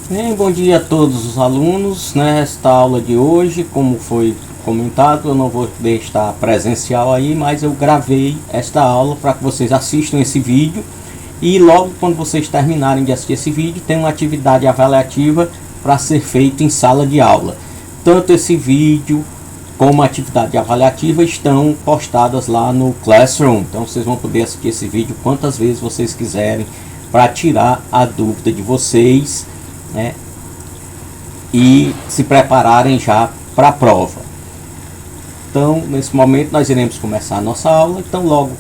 Bem, bom dia a todos os alunos. Nesta aula de hoje, como foi comentado, eu não vou poder estar presencial aí, mas eu gravei esta aula para que vocês assistam esse vídeo e logo quando vocês terminarem de assistir esse vídeo, tem uma atividade avaliativa para ser feita em sala de aula. Tanto esse vídeo como a atividade avaliativa estão postadas lá no Classroom, então vocês vão poder assistir esse vídeo quantas vezes vocês quiserem para tirar a dúvida de vocês, né, e se prepararem já para a prova. Então, nesse momento nós iremos começar a nossa aula. Então, logo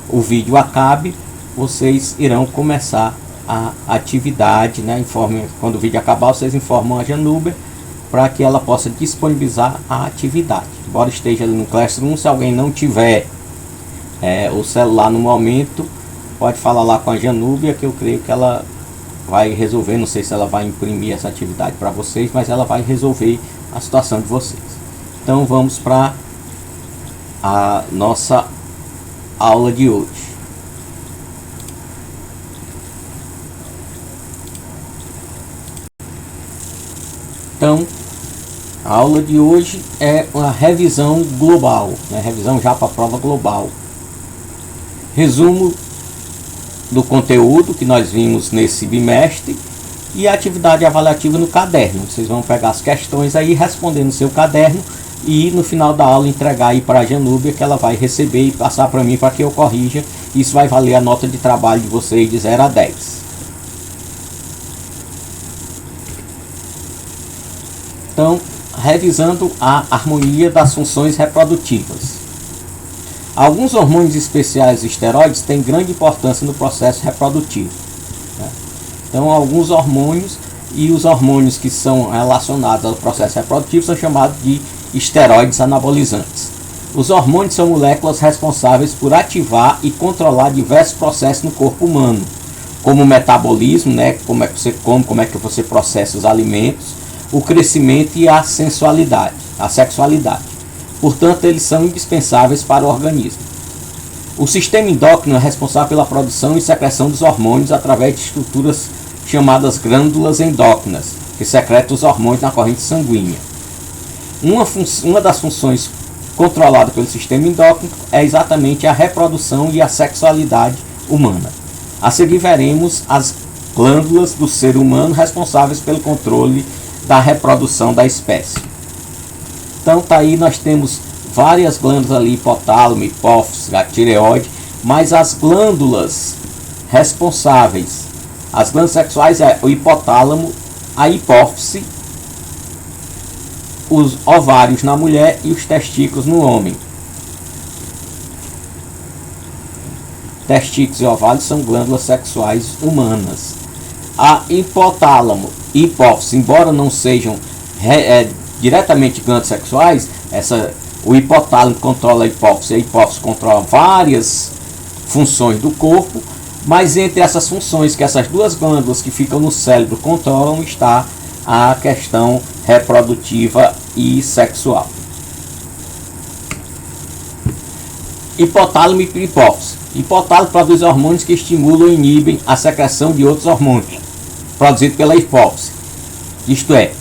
o vídeo acabe, vocês irão começar a atividade, né? Quando o vídeo acabar, vocês informam a Janúbia para que ela possa disponibilizar a atividade. Embora esteja ali no Classroom, se alguém não tiver o celular no momento, pode falar lá com a Janúbia, que eu creio que ela vai resolver. Não sei se ela vai imprimir essa atividade para vocês, mas ela vai resolver a situação de vocês. Então vamos para a nossa aula de hoje. Então, a aula de hoje é uma revisão global, né? Revisão já para a prova global. Resumo do conteúdo que nós vimos nesse bimestre e a atividade avaliativa no caderno. Vocês vão pegar as questões aí, responder no seu caderno e no final da aula entregar aí para a Janúbia, que ela vai receber e passar para mim para que eu corrija. Isso vai valer a nota de trabalho de vocês de 0 a 10. Então, revisando a harmonia das funções reprodutivas. Alguns hormônios especiais e esteroides têm grande importância no processo reprodutivo, né? Então, alguns hormônios e os hormônios que são relacionados ao processo reprodutivo são chamados de esteroides anabolizantes. Os hormônios são moléculas responsáveis por ativar e controlar diversos processos no corpo humano, como o metabolismo, né? Como é que você come, como é que você processa os alimentos, o crescimento e a sensualidade, a sexualidade. Portanto, eles são indispensáveis para o organismo. O sistema endócrino é responsável pela produção e secreção dos hormônios através de estruturas chamadas glândulas endócrinas, que secretam os hormônios na corrente sanguínea. Uma das funções controladas pelo sistema endócrino é exatamente a reprodução e a sexualidade humana. A seguir veremos as glândulas do ser humano responsáveis pelo controle da reprodução da espécie. Então tá aí, nós temos várias glândulas ali, hipotálamo, hipófise, a tireoide, mas as glândulas responsáveis, as glândulas sexuais é o hipotálamo, a hipófise, os ovários na mulher e os testículos no homem. Testículos e ovários são glândulas sexuais humanas. A hipotálamo e hipófise, embora não sejam diretamente glândulas sexuais, o hipotálamo controla a hipófise controla várias funções do corpo, mas entre essas funções que essas duas glândulas que ficam no cérebro controlam está a questão reprodutiva e sexual. Hipotálamo e hipófise. Hipotálamo produz hormônios que estimulam e inibem a secreção de outros hormônios produzidos pela hipófise, isto é,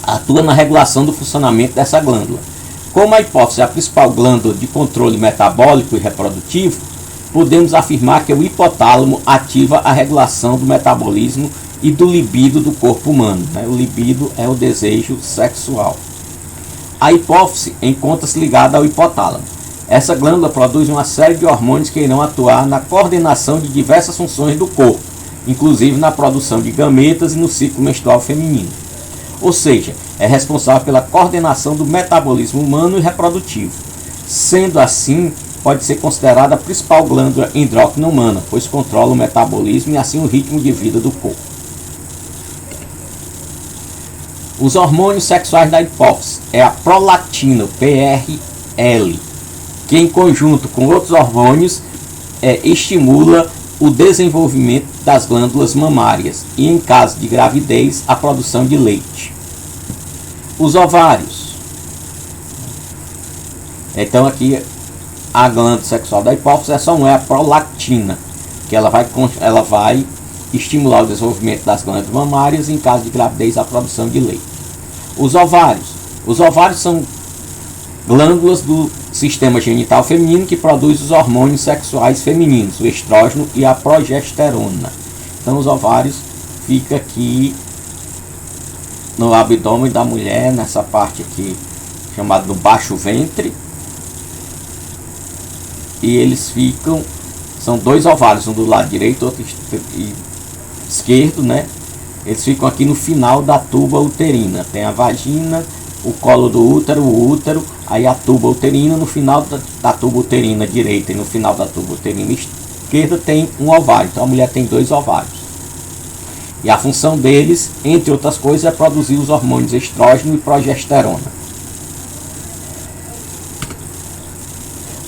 atua na regulação do funcionamento dessa glândula. Como a hipófise é a principal glândula de controle metabólico e reprodutivo, podemos afirmar que o hipotálamo ativa a regulação do metabolismo e do libido do corpo humano, né? O libido é o desejo sexual. A hipófise encontra-se ligada ao hipotálamo. Essa glândula produz uma série de hormônios que irão atuar na coordenação de diversas funções do corpo, inclusive na produção de gametas e no ciclo menstrual feminino. Ou seja, é responsável pela coordenação do metabolismo humano e reprodutivo. Sendo assim, pode ser considerada a principal glândula endócrina humana, pois controla o metabolismo e assim o ritmo de vida do corpo. Os hormônios sexuais da hipófise é a prolactina, PRL, que em conjunto com outros hormônios estimula o desenvolvimento das glândulas mamárias e, em caso de gravidez, a produção de leite. Os ovários. Então aqui a glândula sexual da hipófise só não é a prolactina, que ela vai estimular o desenvolvimento das glândulas mamárias e, em caso de gravidez, a produção de leite. Os ovários. Os ovários são glândulas do sistema genital feminino que produz os hormônios sexuais femininos, o estrógeno e a progesterona. Então os ovários ficam aqui no abdômen da mulher, nessa parte aqui chamada do baixo ventre, e eles ficam, são dois ovários, um do lado direito, outro esquerdo, né? Eles ficam aqui no final da tuba uterina. Tem a vagina, o colo do útero, o útero, aí a tuba uterina. No final da tuba uterina direita e no final da tuba uterina esquerda tem um ovário. Então a mulher tem dois ovários. E a função deles, entre outras coisas, é produzir os hormônios estrógeno e progesterona.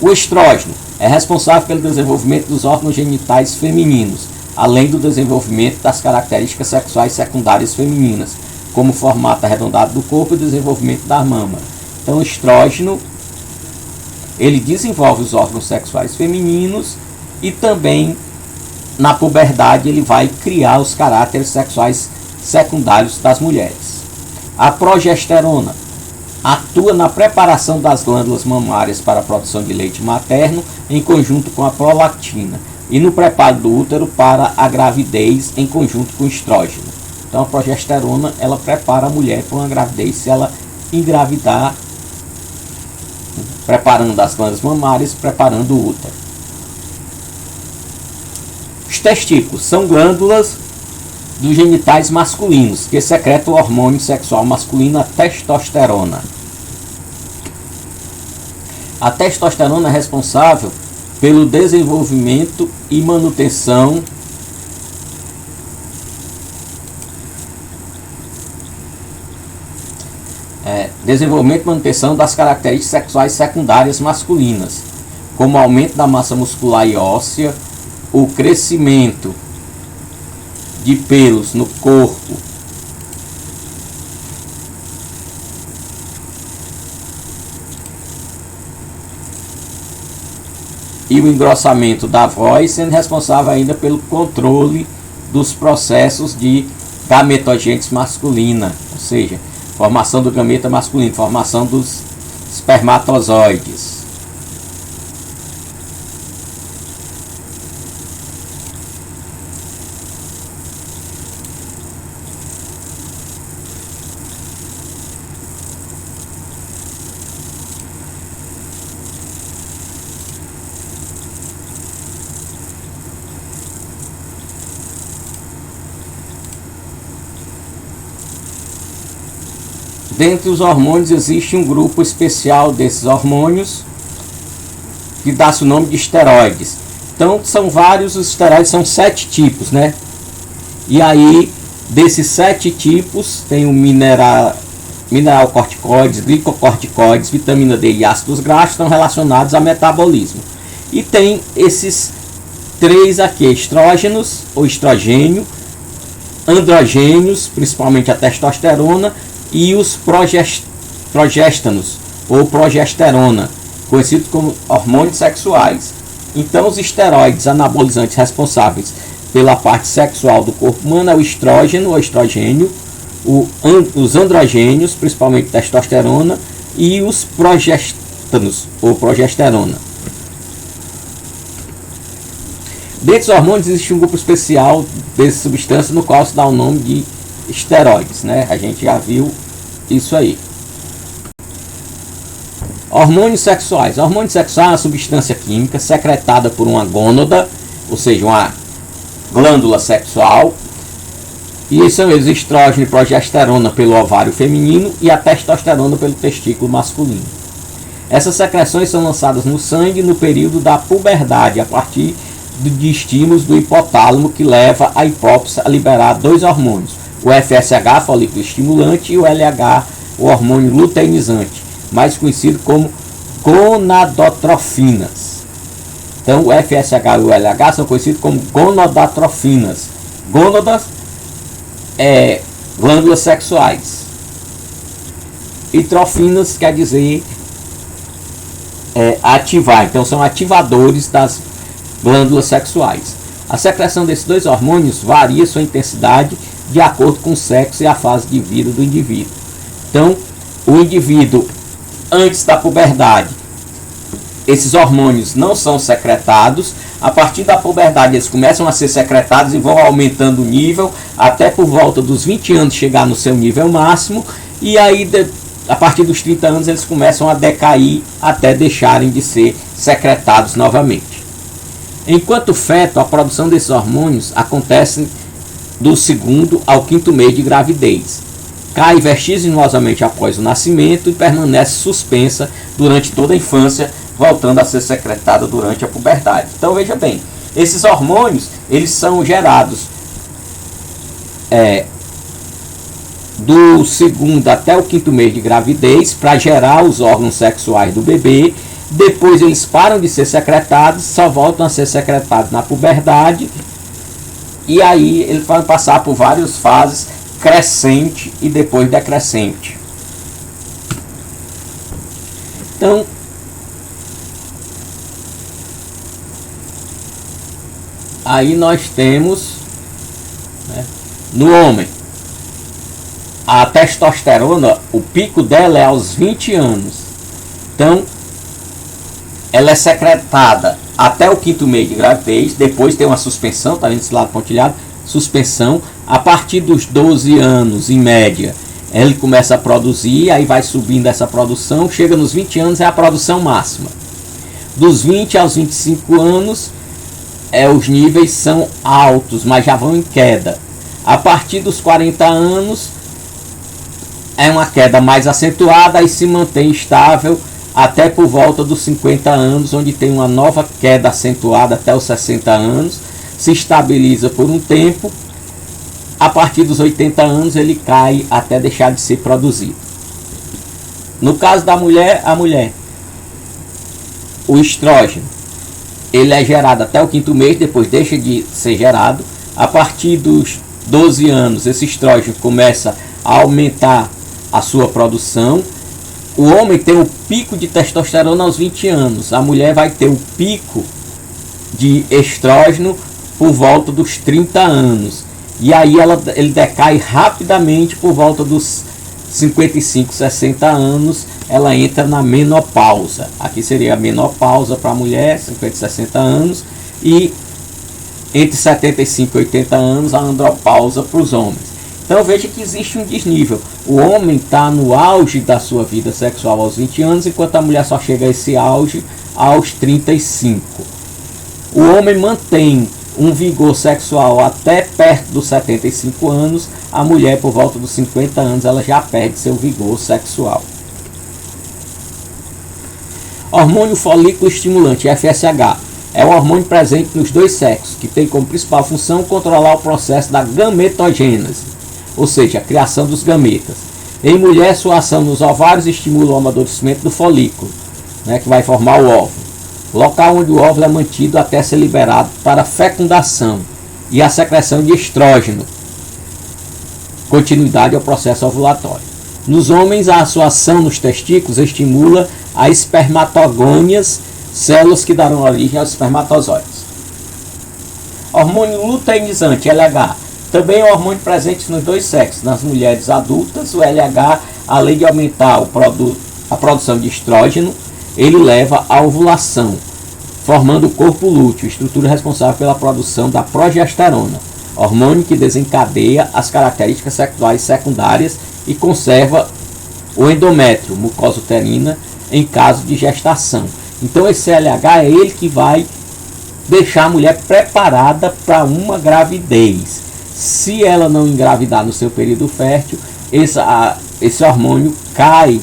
O estrógeno é responsável pelo desenvolvimento dos órgãos genitais femininos, além do desenvolvimento das características sexuais secundárias femininas, como o formato arredondado do corpo e o desenvolvimento da mama. Então o estrógeno, ele desenvolve os órgãos sexuais femininos e também na puberdade ele vai criar os caráteres sexuais secundários das mulheres. A progesterona atua na preparação das glândulas mamárias para a produção de leite materno em conjunto com a prolactina e no preparo do útero para a gravidez em conjunto com o estrógeno. Então a progesterona, ela prepara a mulher para uma gravidez se ela engravidar, preparando as glândulas mamárias, preparando o útero. Os testículos são glândulas dos genitais masculinos que secretam o hormônio sexual masculino, a testosterona. A testosterona é responsável pelo desenvolvimento e manutenção das características sexuais secundárias masculinas, como o aumento da massa muscular e óssea, o crescimento de pelos no corpo, e o engrossamento da voz, sendo responsável ainda pelo controle dos processos de gametogênese masculina, ou seja, formação do gameta masculino, formação dos espermatozoides. Dentre os hormônios existe um grupo especial desses hormônios que dá-se o nome de esteroides. Então são vários, os esteroides são 7 tipos, né? E aí desses 7 tipos tem o mineralocorticoides, glicocorticoides, vitamina D e ácidos graxos, estão relacionados a metabolismo. E tem esses 3 aqui, estrógenos ou estrogênio, androgênios, principalmente a testosterona, e os progestanos ou progesterona, conhecidos como hormônios sexuais. Então os esteroides anabolizantes responsáveis pela parte sexual do corpo humano é o estrógeno ou estrogênio, os androgênios, principalmente testosterona, e os progestanos ou progesterona. Dentre os hormônios existe um grupo especial dessas substâncias no qual se dá o nome de esteroides, né? A gente já viu isso aí. Hormônios sexuais. Hormônio sexual é uma substância química secretada por uma gônada, ou seja, uma glândula sexual. E são eles estrógeno e progesterona pelo ovário feminino e a testosterona pelo testículo masculino. Essas secreções são lançadas no sangue no período da puberdade, a partir de estímulos do hipotálamo, que leva a hipófise a liberar 2 hormônios, o FSH, folículo estimulante, e o LH, o hormônio luteinizante, mais conhecido como gonadotrofinas. Então o FSH e o LH são conhecidos como gonadotrofinas. Gônadas é glândulas sexuais. E trofinas quer dizer ativar, então são ativadores das glândulas sexuais. A secreção desses dois hormônios varia sua intensidade de acordo com o sexo e a fase de vida do indivíduo. Então, o indivíduo, antes da puberdade, esses hormônios não são secretados. A partir da puberdade, eles começam a ser secretados e vão aumentando o nível, até por volta dos 20 anos chegar no seu nível máximo. E aí, a partir dos 30 anos, eles começam a decair até deixarem de ser secretados novamente. Enquanto feto, a produção desses hormônios acontece do 2º ao 5º mês de gravidez. Cai vertiginosamente após o nascimento e permanece suspensa durante toda a infância, voltando a ser secretada durante a puberdade. Então veja bem, esses hormônios eles são gerados do 2º até o 5º mês de gravidez para gerar os órgãos sexuais do bebê. Depois eles param de ser secretados, só voltam a ser secretados na puberdade. E aí eles vão passar por várias fases, crescente e depois decrescente. Então, aí nós temos, né, no homem, a testosterona, o pico dela é aos 20 anos. Então, ela é secretada até o 5º mês de gravidez, depois tem uma suspensão, tá vendo esse lado pontilhado? Suspensão. A partir dos 12 anos, em média, ele começa a produzir, aí vai subindo essa produção, chega nos 20 anos, é a produção máxima. Dos 20 aos 25 anos, os níveis são altos, mas já vão em queda. A partir dos 40 anos, é uma queda mais acentuada e se mantém estável até por volta dos 50 anos, onde tem uma nova queda acentuada até os 60 anos, se estabiliza por um tempo. A partir dos 80 anos ele cai até deixar de ser produzido. No caso da mulher, o estrógeno, ele é gerado até o 5º mês, depois deixa de ser gerado. A partir dos 12 anos, esse estrógeno começa a aumentar a sua produção. O homem tem o pico de testosterona aos 20 anos. A mulher vai ter o pico de estrógeno por volta dos 30 anos. E aí ele decai rapidamente por volta dos 55, 60 anos. Ela entra na menopausa. Aqui seria a menopausa para a mulher, 50, 60 anos. E entre 75 e 80 anos, a andropausa para os homens. Então veja que existe um desnível. O homem está no auge da sua vida sexual aos 20 anos, enquanto a mulher só chega a esse auge aos 35. O homem mantém um vigor sexual até perto dos 75 anos. A mulher, por volta dos 50 anos, ela já perde seu vigor sexual. Hormônio folículo estimulante, FSH, é um hormônio presente nos dois sexos, que tem como principal função controlar o processo da gametogênese, ou seja, a criação dos gametas. Em mulher, sua ação nos ovários estimula o amadurecimento do folículo, né, que vai formar o óvulo, local onde o óvulo é mantido até ser liberado para fecundação e a secreção de estrógeno, continuidade ao processo ovulatório. Nos homens, a sua ação nos testículos estimula as espermatogônias, células que darão origem aos espermatozoides. Hormônio luteinizante, LH, também é um hormônio presente nos dois sexos. Nas mulheres adultas, o LH, além de aumentar a produção de estrógeno, ele leva à ovulação, formando o corpo lúteo, estrutura responsável pela produção da progesterona, hormônio que desencadeia as características sexuais secundárias e conserva o endométrio, mucosa uterina, em caso de gestação. Então esse LH é ele que vai deixar a mulher preparada para uma gravidez. Se ela não engravidar no seu período fértil, esse hormônio cai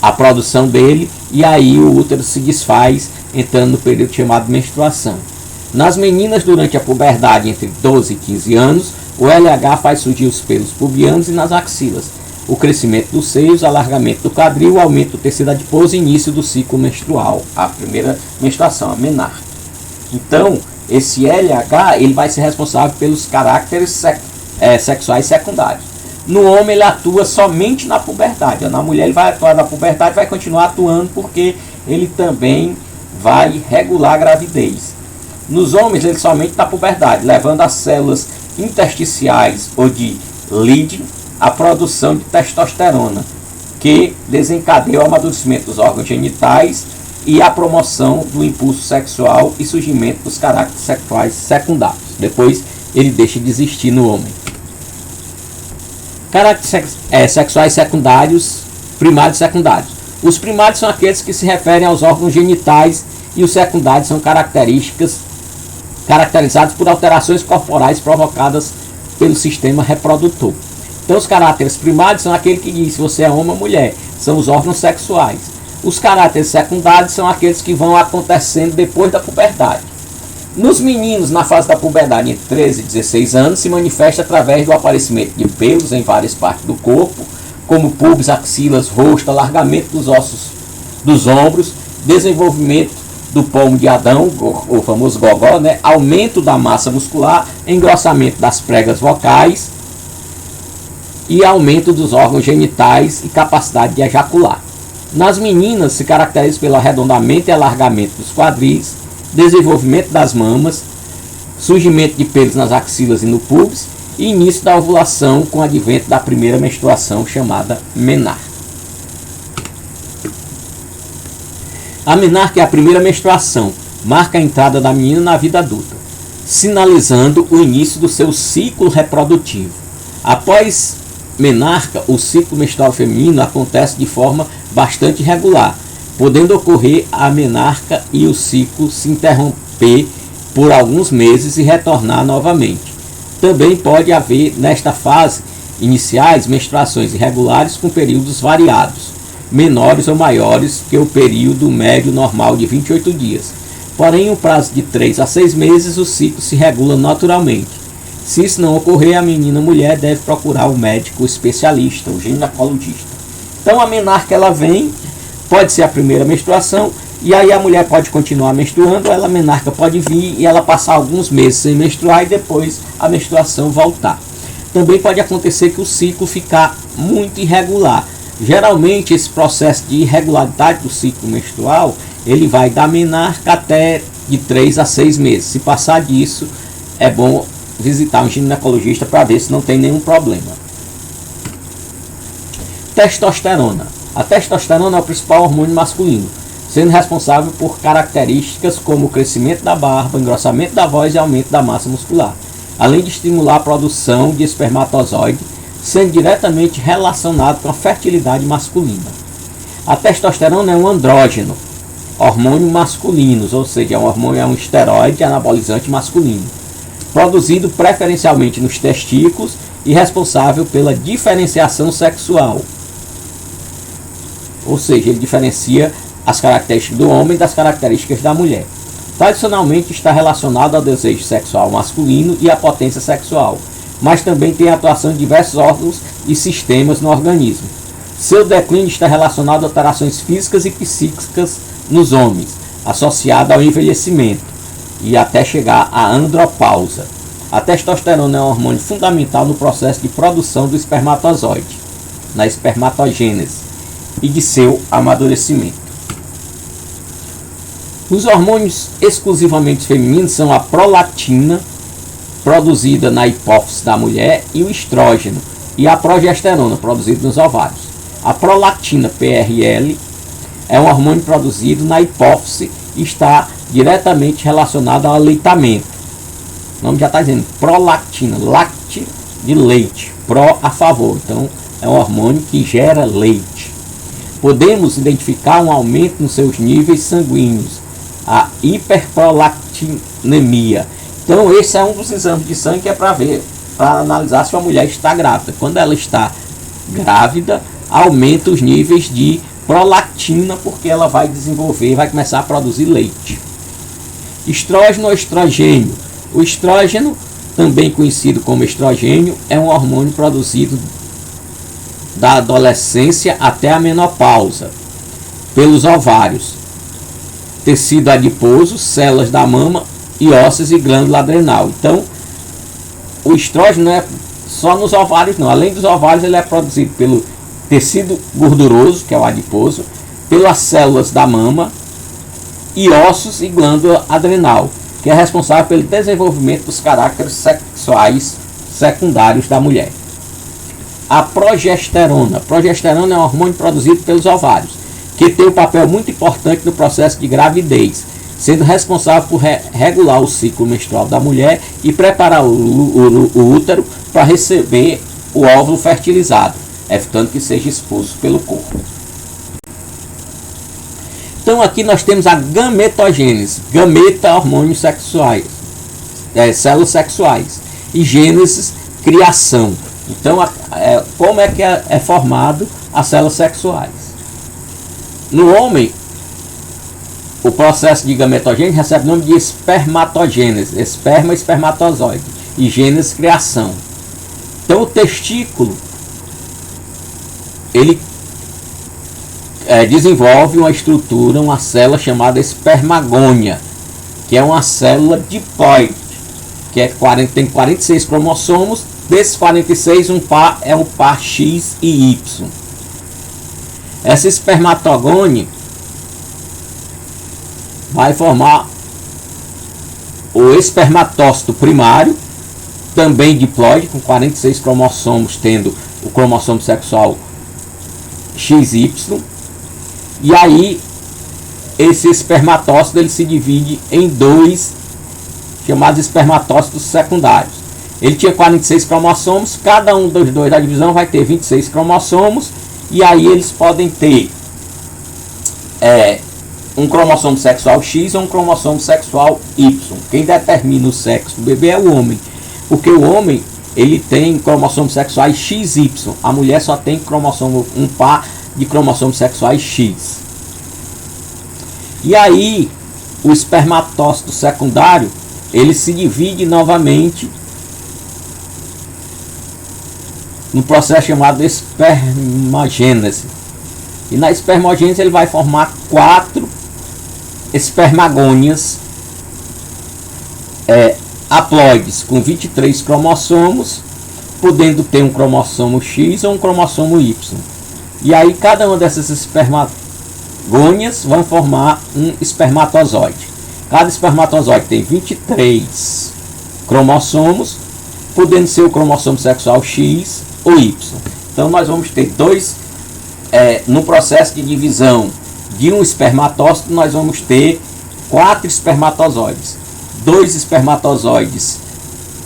a produção dele e aí o útero se desfaz, entrando no período chamado menstruação. Nas meninas, durante a puberdade, entre 12 e 15 anos, o LH faz surgir os pelos pubianos e nas axilas, o crescimento dos seios, alargamento do quadril, o aumento do tecido adiposo e início do ciclo menstrual, a primeira menstruação, a menarca. Então, esse LH ele vai ser responsável pelos caracteres sexuais secundários. No homem ele atua somente na puberdade. Na mulher ele vai atuar na puberdade e vai continuar atuando porque ele também vai regular a gravidez. Nos homens, ele somente na puberdade, levando as células intersticiais ou de Leydig à produção de testosterona, que desencadeia o amadurecimento dos órgãos genitais e a promoção do impulso sexual e surgimento dos caracteres sexuais secundários. Depois ele deixa de existir no homem. Caracteres sexuais secundários, primários e secundários. Os primários são aqueles que se referem aos órgãos genitais e os secundários são caracterizados por alterações corporais provocadas pelo sistema reprodutor. Então os caracteres primários são aqueles que dizem se você é homem ou mulher, são os órgãos sexuais. Os caracteres secundários são aqueles que vão acontecendo depois da puberdade. Nos meninos, na fase da puberdade, entre 13 e 16 anos, se manifesta através do aparecimento de pelos em várias partes do corpo, como pubis, axilas, rosto, alargamento dos ossos dos ombros, desenvolvimento do pomo de Adão, o famoso gogó, né? Aumento da massa muscular, engrossamento das pregas vocais e aumento dos órgãos genitais e capacidade de ejacular. Nas meninas, se caracteriza pelo arredondamento e alargamento dos quadris, desenvolvimento das mamas, surgimento de pelos nas axilas e no pubis e início da ovulação com o advento da primeira menstruação, chamada menarca. A menarca é a primeira menstruação, marca a entrada da menina na vida adulta, sinalizando o início do seu ciclo reprodutivo. Após menarca, o ciclo menstrual feminino acontece de forma bastante irregular, podendo ocorrer a menarca e o ciclo se interromper por alguns meses e retornar novamente. Também pode haver, nesta fase iniciais, menstruações irregulares com períodos variados, menores ou maiores que o período médio normal de 28 dias. Porém, em um prazo de 3 a 6 meses, o ciclo se regula naturalmente. Se isso não ocorrer, a menina mulher deve procurar o médico especialista, o ginecologista. Então a menarca ela vem, pode ser a primeira menstruação, e aí a mulher pode continuar menstruando, a menarca pode vir e ela passar alguns meses sem menstruar e depois a menstruação voltar. Também pode acontecer que o ciclo ficar muito irregular. Geralmente esse processo de irregularidade do ciclo menstrual, ele vai da menarca até de 3 a 6 meses. Se passar disso, é bom visitar um ginecologista para ver se não tem nenhum problema. Testosterona. A testosterona é o principal hormônio masculino, sendo responsável por características como o crescimento da barba, engrossamento da voz e aumento da massa muscular, além de estimular a produção de espermatozoide, sendo diretamente relacionado com a fertilidade masculina. A testosterona é um andrógeno, hormônio masculino, ou seja, é um esteroide anabolizante masculino, produzido preferencialmente nos testículos e responsável pela diferenciação sexual. Ou seja, ele diferencia as características do homem das características da mulher. Tradicionalmente está relacionado ao desejo sexual masculino e à potência sexual, mas também tem atuação em diversos órgãos e sistemas no organismo. Seu declínio está relacionado a alterações físicas e psíquicas nos homens, associado ao envelhecimento e até chegar à andropausa. A testosterona é um hormônio fundamental no processo de produção do espermatozoide, na espermatogênese e de seu amadurecimento. Os hormônios exclusivamente femininos são a prolactina, produzida na hipófise da mulher, e o estrógeno, e a progesterona, produzida nos ovários. A prolactina, PRL, é um hormônio produzido na hipófise e está diretamente relacionado ao aleitamento. O nome já está dizendo prolactina, lacte de leite, pró a favor. Então é um hormônio que gera leite. Podemos identificar um aumento nos seus níveis sanguíneos, a hiperprolactinemia. Então esse é um dos exames de sangue que é para ver, para analisar se a mulher está grávida. Quando ela está grávida, aumenta os níveis de prolactina, porque ela vai desenvolver, vai começar a produzir leite. Estrógeno ou estrogênio. O estrógeno, também conhecido como estrogênio, é um hormônio produzido da adolescência até a menopausa, pelos ovários, tecido adiposo, células da mama e ossos e glândula adrenal. Então, o estrógeno não é só nos ovários, não. Além dos ovários, ele é produzido pelo tecido gorduroso, que é o adiposo, pelas células da mama e ossos e glândula adrenal. que é responsável pelo desenvolvimento dos caracteres sexuais secundários da mulher. A progesterona. Progesterona é um hormônio produzido pelos ovários, que tem um papel muito importante no processo de gravidez, sendo responsável por regular o ciclo menstrual da mulher e preparar o útero para receber o óvulo fertilizado, evitando que seja expulso pelo corpo. Então aqui nós temos a gametogênese, gameta, hormônios sexuais, células sexuais, e gênese, criação. Então como é que é formado as células sexuais? No homem, o processo de gametogênese recebe o nome de espermatogênese, esperma, espermatozoide, e gênese, criação. Então o testículo, ele desenvolve uma estrutura, uma célula chamada espermagônia, que é uma célula diploide, que tem 46 cromossomos. Desses 46, um par é o par X e Y. Essa espermatogônia vai formar o espermatócito primário, também diploide, com 46 cromossomos, tendo o cromossomo sexual XY. E aí, esse espermatócito ele se divide em dois, chamados espermatócitos secundários. Ele tinha 46 cromossomos, cada um dos dois da divisão vai ter 26 cromossomos, e aí eles podem ter um cromossomo sexual X ou um cromossomo sexual Y. Quem determina o sexo do bebê é o homem, porque o homem ele tem cromossomos sexuais XY, a mulher só tem um par de cromossomos sexuais X. E aí o espermatócito secundário ele se divide novamente no processo chamado espermogênese. E na espermogênese ele vai formar 4 espermagônias haploides com 23 cromossomos, podendo ter um cromossomo X ou um cromossomo Y. E aí cada uma dessas espermagônias vão formar um espermatozoide. Cada espermatozoide tem 23 cromossomos, podendo ser o cromossomo sexual X ou Y. Então nós vamos ter no processo de divisão de um espermatócito, nós vamos ter 4 espermatozoides, 2 espermatozoides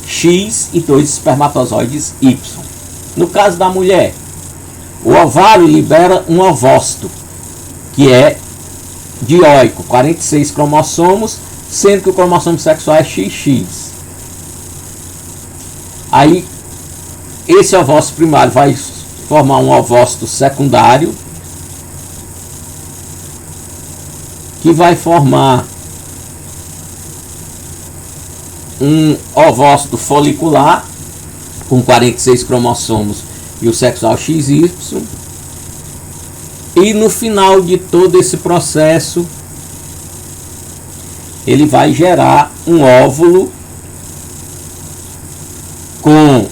X e 2 espermatozoides Y. No caso da mulher, o ovário libera um ovócito, que é dioico, 46 cromossomos, sendo que o cromossomo sexual é XX. Aí, esse ovócito primário vai formar um ovócito secundário, que vai formar um ovócito folicular com 46 cromossomos e o sexual XY. E no final de todo esse processo, ele vai gerar um óvulo com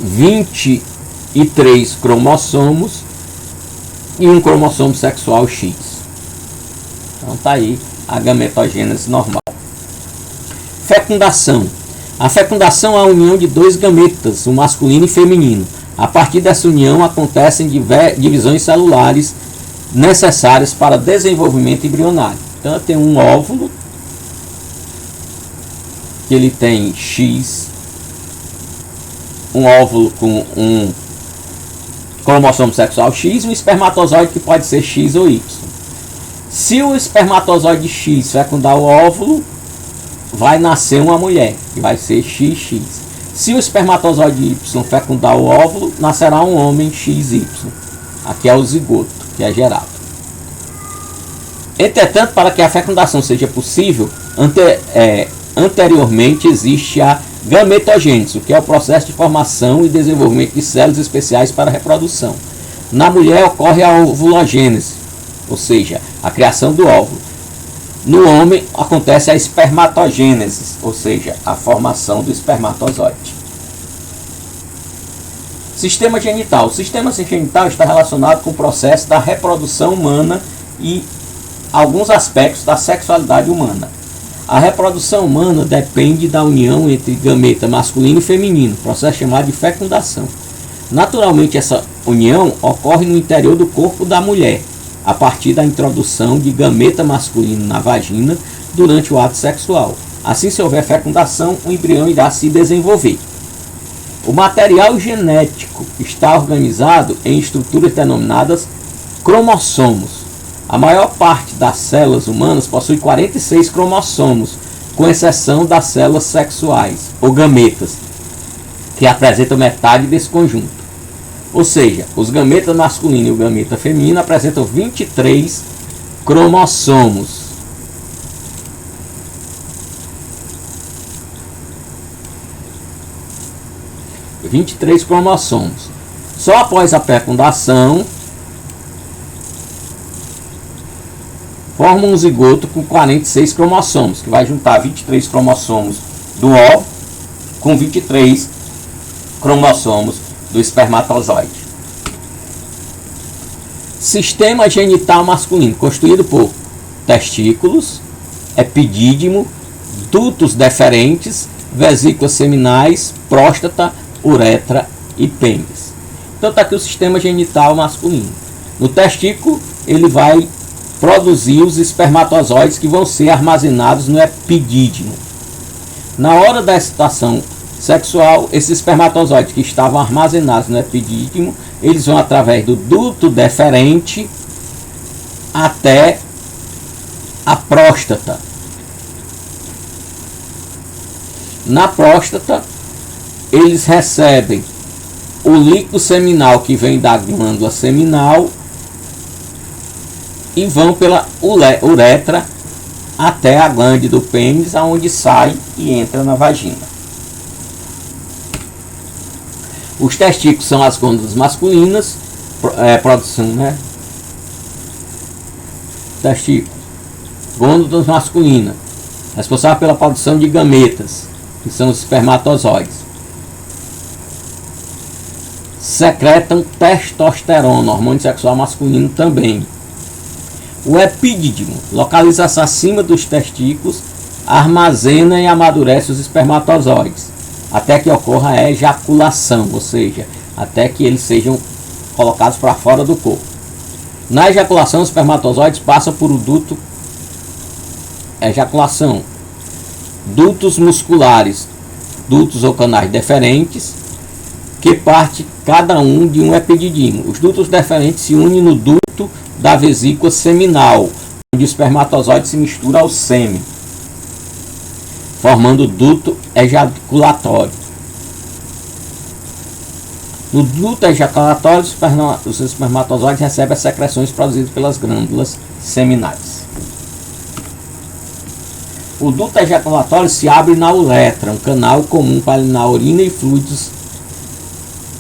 23 cromossomos e um cromossomo sexual X. Então tá aí a gametogênese normal. Fecundação. A fecundação é a união de 2 gametas, o masculino e feminino. A partir dessa união acontecem divisões celulares necessárias para desenvolvimento embrionário. Então tem um óvulo que ele tem X, um óvulo com um cromossomo sexual X, um espermatozoide que pode ser X ou Y. Se o espermatozoide X fecundar o óvulo, vai nascer uma mulher, que vai ser XX. Se o espermatozoide Y fecundar o óvulo, nascerá um homem XY. Aqui é o zigoto, que é gerado. Entretanto, para que a fecundação seja possível, anteriormente existe a gametogênese, que é o processo de formação e desenvolvimento de células especiais para a reprodução. Na mulher ocorre a ovulogênese, ou seja, a criação do óvulo. No homem acontece a espermatogênese, ou seja, a formação do espermatozoide. Sistema genital. O sistema genital está relacionado com o processo da reprodução humana e alguns aspectos da sexualidade humana. A reprodução humana depende da união entre gameta masculino e feminino, processo chamado de fecundação. Naturalmente, essa união ocorre no interior do corpo da mulher, a partir da introdução de gameta masculino na vagina durante o ato sexual. Assim, se houver fecundação, o embrião irá se desenvolver. O material genético está organizado em estruturas denominadas cromossomos. A maior parte das células humanas possui 46 cromossomos, com exceção das células sexuais, ou gametas, que apresentam metade desse conjunto. Ou seja, os gametas masculino e o gameta feminino apresentam 23 cromossomos. Só após a fecundação forma um zigoto com 46 cromossomos, que vai juntar 23 cromossomos do óvulo com 23 cromossomos do espermatozoide. Sistema genital masculino, constituído por testículos, epidídimo, dutos deferentes, vesículas seminais, próstata, uretra e pênis. Então está aqui o sistema genital masculino. No testículo, ele vai produzir os espermatozoides que vão ser armazenados no epidídimo. Na hora da excitação sexual, esses espermatozoides que estavam armazenados no epidídimo, eles vão através do duto deferente até a próstata. Na próstata, eles recebem o líquido seminal que vem da glândula seminal e vão pela uretra até a glande do pênis, aonde sai e entra na vagina. Os testículos são as glândulas masculinas, produção, né? Testículos, glândulas masculinas, responsável pela produção de gametas, que são os espermatozoides. Secretam testosterona, hormônio sexual masculino também. O epidídimo, localiza-se acima dos testículos, armazena e amadurece os espermatozoides, até que ocorra a ejaculação, ou seja, até que eles sejam colocados para fora do corpo. Na ejaculação, os espermatozoides passam por o duto ejaculação, dutos musculares, dutos ou canais deferentes, que parte cada um de um epididimo. Os dutos deferentes se unem no duto da vesícula seminal, onde o espermatozoide se mistura ao sêmen, formando o duto ejaculatório. No duto ejaculatório, os espermatozoides recebem as secreções produzidas pelas glândulas seminais. O duto ejaculatório se abre na uretra, um canal comum para eliminar urina e fluidos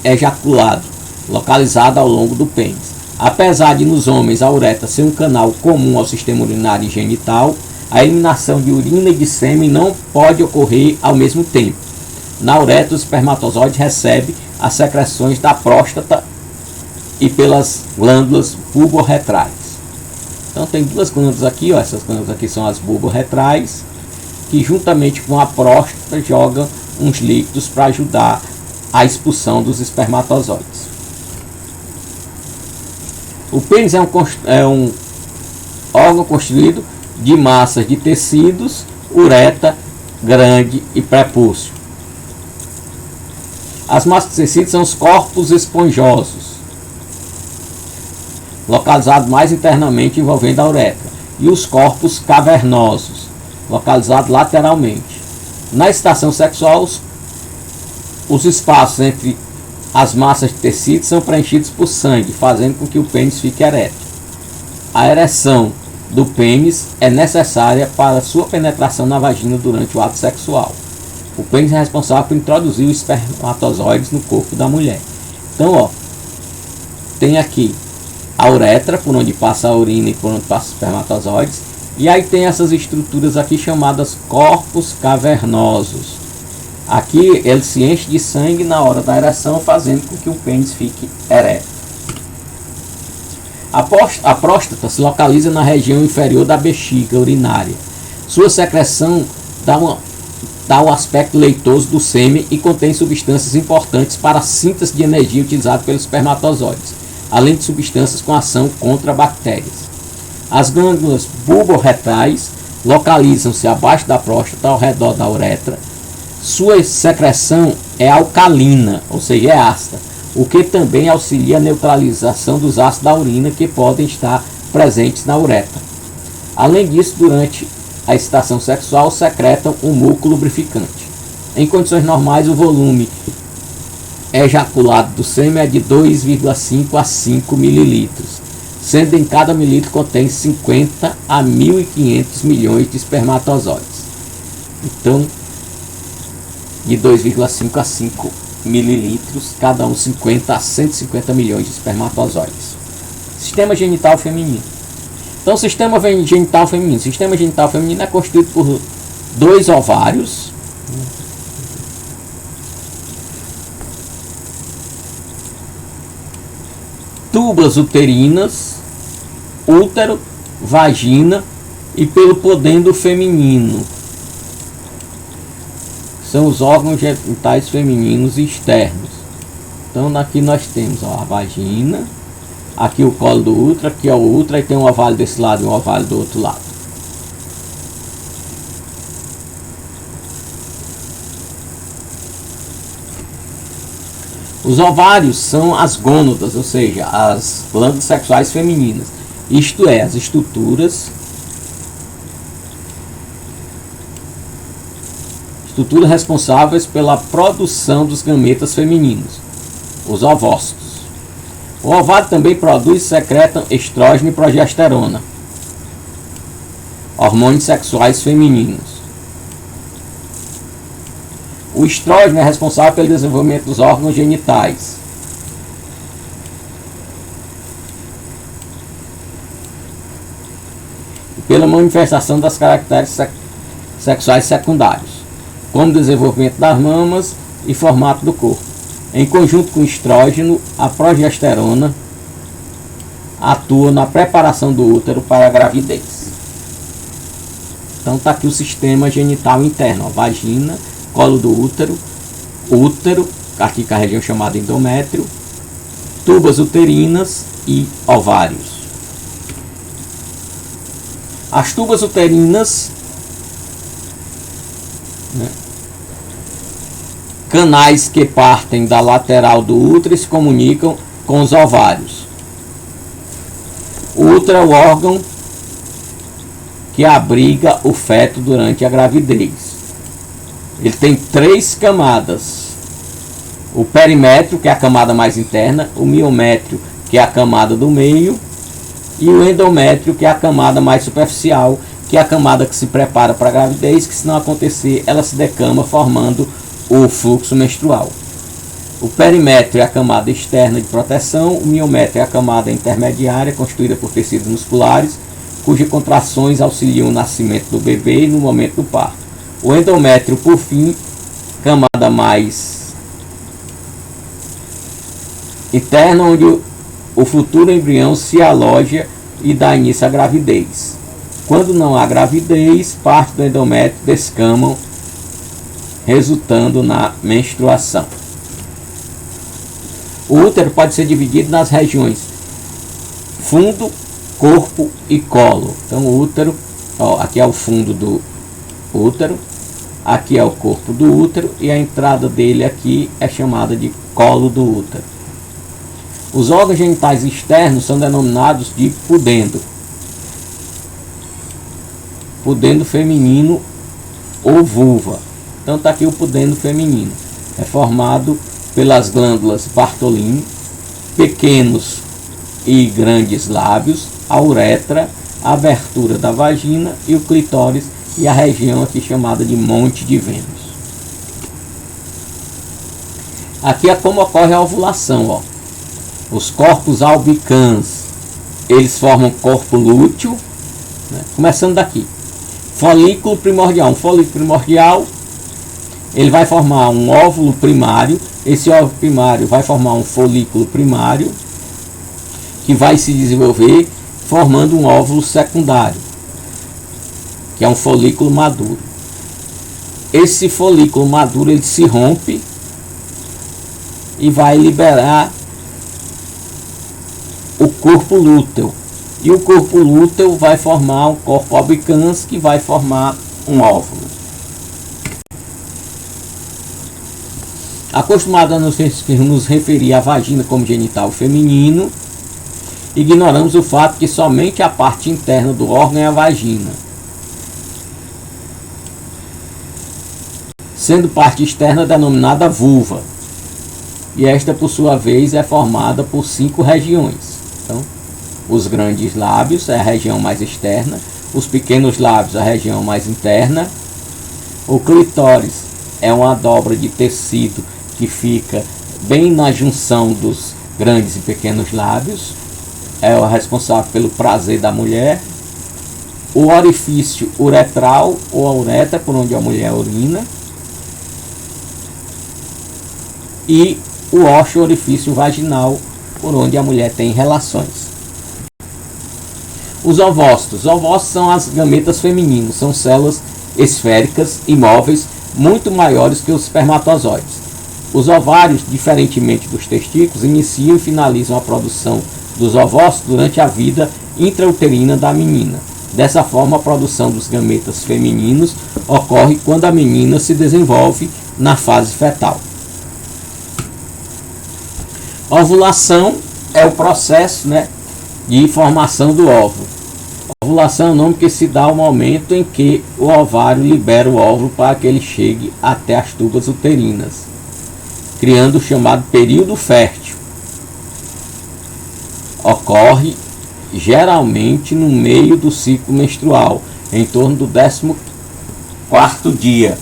ejaculado, localizado ao longo do pênis. Apesar de nos homens a uretra ser um canal comum ao sistema urinário e genital, a eliminação de urina e de sêmen não pode ocorrer ao mesmo tempo. Na uretra, o espermatozoide recebe as secreções da próstata e pelas glândulas bulborretrais. Então tem duas glândulas aqui, ó, essas glândulas aqui são as bulborretrais, que juntamente com a próstata jogam uns líquidos para ajudar a expulsão dos espermatozoides. O pênis é um órgão constituído de massas de tecidos, uretra, glande e prepúcio. As massas de tecidos são os corpos esponjosos, localizados mais internamente envolvendo a uretra, e os corpos cavernosos, localizados lateralmente. Na excitação sexual, os espaços entre as massas de tecido são preenchidos por sangue, fazendo com que o pênis fique ereto. A ereção do pênis é necessária para sua penetração na vagina durante o ato sexual. O pênis é responsável por introduzir os espermatozoides no corpo da mulher. Então, ó, tem aqui a uretra, por onde passa a urina e por onde passa os espermatozoides, e aí tem essas estruturas aqui chamadas corpos cavernosos. Aqui ele se enche de sangue na hora da ereção, fazendo com que o pênis fique ereto. A próstata se localiza na região inferior da bexiga urinária. Sua secreção dá o aspecto leitoso do sêmen e contém substâncias importantes para a síntese de energia utilizada pelos espermatozoides, além de substâncias com ação contra bactérias. As glândulas bulborretais localizam-se abaixo da próstata, ao redor da uretra. Sua secreção é alcalina, ou seja, é ácida, o que também auxilia a neutralização dos ácidos da urina que podem estar presentes na uretra. Além disso, durante a excitação sexual, secretam um muco lubrificante. Em condições normais, o volume ejaculado do sêmen é de 2,5 a 5 ml, sendo em cada mililitro contém 50 a 1.500 milhões de espermatozoides. Então, de 2,5 a 5 mililitros, cada um 50 a 150 milhões de espermatozoides. Sistema genital feminino. Então, sistema genital feminino. Sistema genital feminino é constituído por 2 ovários, tubas uterinas, útero, vagina e pelo podendo feminino. São os órgãos genitais femininos externos. Então aqui nós temos a vagina, aqui o colo do útero, aqui é o útero, e tem um ovário desse lado e um ovário do outro lado. Os ovários são as gônadas, ou seja, as glândulas sexuais femininas, isto é, as estruturas responsáveis pela produção dos gametas femininos, os ovócitos. O ovário também produz e secreta estrógeno e progesterona, hormônios sexuais femininos. O estrógeno é responsável pelo desenvolvimento dos órgãos genitais. E pela manifestação das características sexuais secundárias, como desenvolvimento das mamas e formato do corpo. Em conjunto com o estrógeno, a progesterona atua na preparação do útero para a gravidez. Então está aqui o sistema genital interno, a vagina, colo do útero, aqui com a região chamada endométrio, tubas uterinas e ovários. As tubas uterinas, canais que partem da lateral do útero e se comunicam com os ovários. O útero é o órgão que abriga o feto durante a gravidez. Ele tem 3 camadas: o perimétrio, que é a camada mais interna, o miométrio, que é a camada do meio, e o endométrio, que é a camada mais superficial, que é a camada que se prepara para a gravidez, que se não acontecer, ela se decama formando o fluxo menstrual. O perimétrio é a camada externa de proteção, o miométrio é a camada intermediária, constituída por tecidos musculares, cujas contrações auxiliam o nascimento do bebê e no momento do parto. O endométrio, por fim, camada mais interna, onde o futuro embrião se aloja e dá início à gravidez. Quando não há gravidez, parte do endométrio descamam, resultando na menstruação. O útero pode ser dividido nas regiões fundo, corpo e colo. Então o útero, aqui é o fundo do útero, aqui é o corpo do útero e a entrada dele aqui é chamada de colo do útero. Os órgãos genitais externos são denominados de pudendo. Pudendo feminino ou vulva. Então está aqui o pudendo feminino. É formado pelas glândulas Bartolini, pequenos e grandes lábios, a uretra, a abertura da vagina e o clitóris e a região aqui chamada de Monte de Vênus. Aqui é como ocorre a ovulação. Os corpos albicans, eles formam corpo lúteo, começando daqui. Folículo primordial. Um folículo primordial, ele vai formar um óvulo primário. Esse óvulo primário vai formar um folículo primário. que vai se desenvolver formando um óvulo secundário, que é um folículo maduro. Esse folículo maduro ele se rompe e vai liberar o corpo lúteo. E o corpo lúteo vai formar um corpo albicans, que vai formar um óvulo. Acostumado a nos referir à vagina como genital feminino, ignoramos o fato que somente a parte interna do órgão é a vagina, sendo parte externa denominada vulva, e esta por sua vez é formada por 5 regiões. Então, os grandes lábios é a região mais externa, os pequenos lábios a região mais interna, o clitóris é uma dobra de tecido que fica bem na junção dos grandes e pequenos lábios, é o responsável pelo prazer da mulher, o orifício uretral ou a uretra, por onde a mulher urina, e o ósseo orifício vaginal, por onde a mulher tem relações. Os ovócitos. Os ovócitos são as gametas femininos, são células esféricas, imóveis, muito maiores que os espermatozoides. Os ovários, diferentemente dos testículos, iniciam e finalizam a produção dos ovócitos durante a vida intrauterina da menina. Dessa forma, a produção dos gametas femininos ocorre quando a menina se desenvolve na fase fetal. A ovulação é o processo, de formação do óvulo. A ovulação é o nome que se dá ao momento em que o ovário libera o óvulo para que ele chegue até as tubas uterinas, criando o chamado período fértil. Ocorre geralmente no meio do ciclo menstrual, em torno do 14º dia.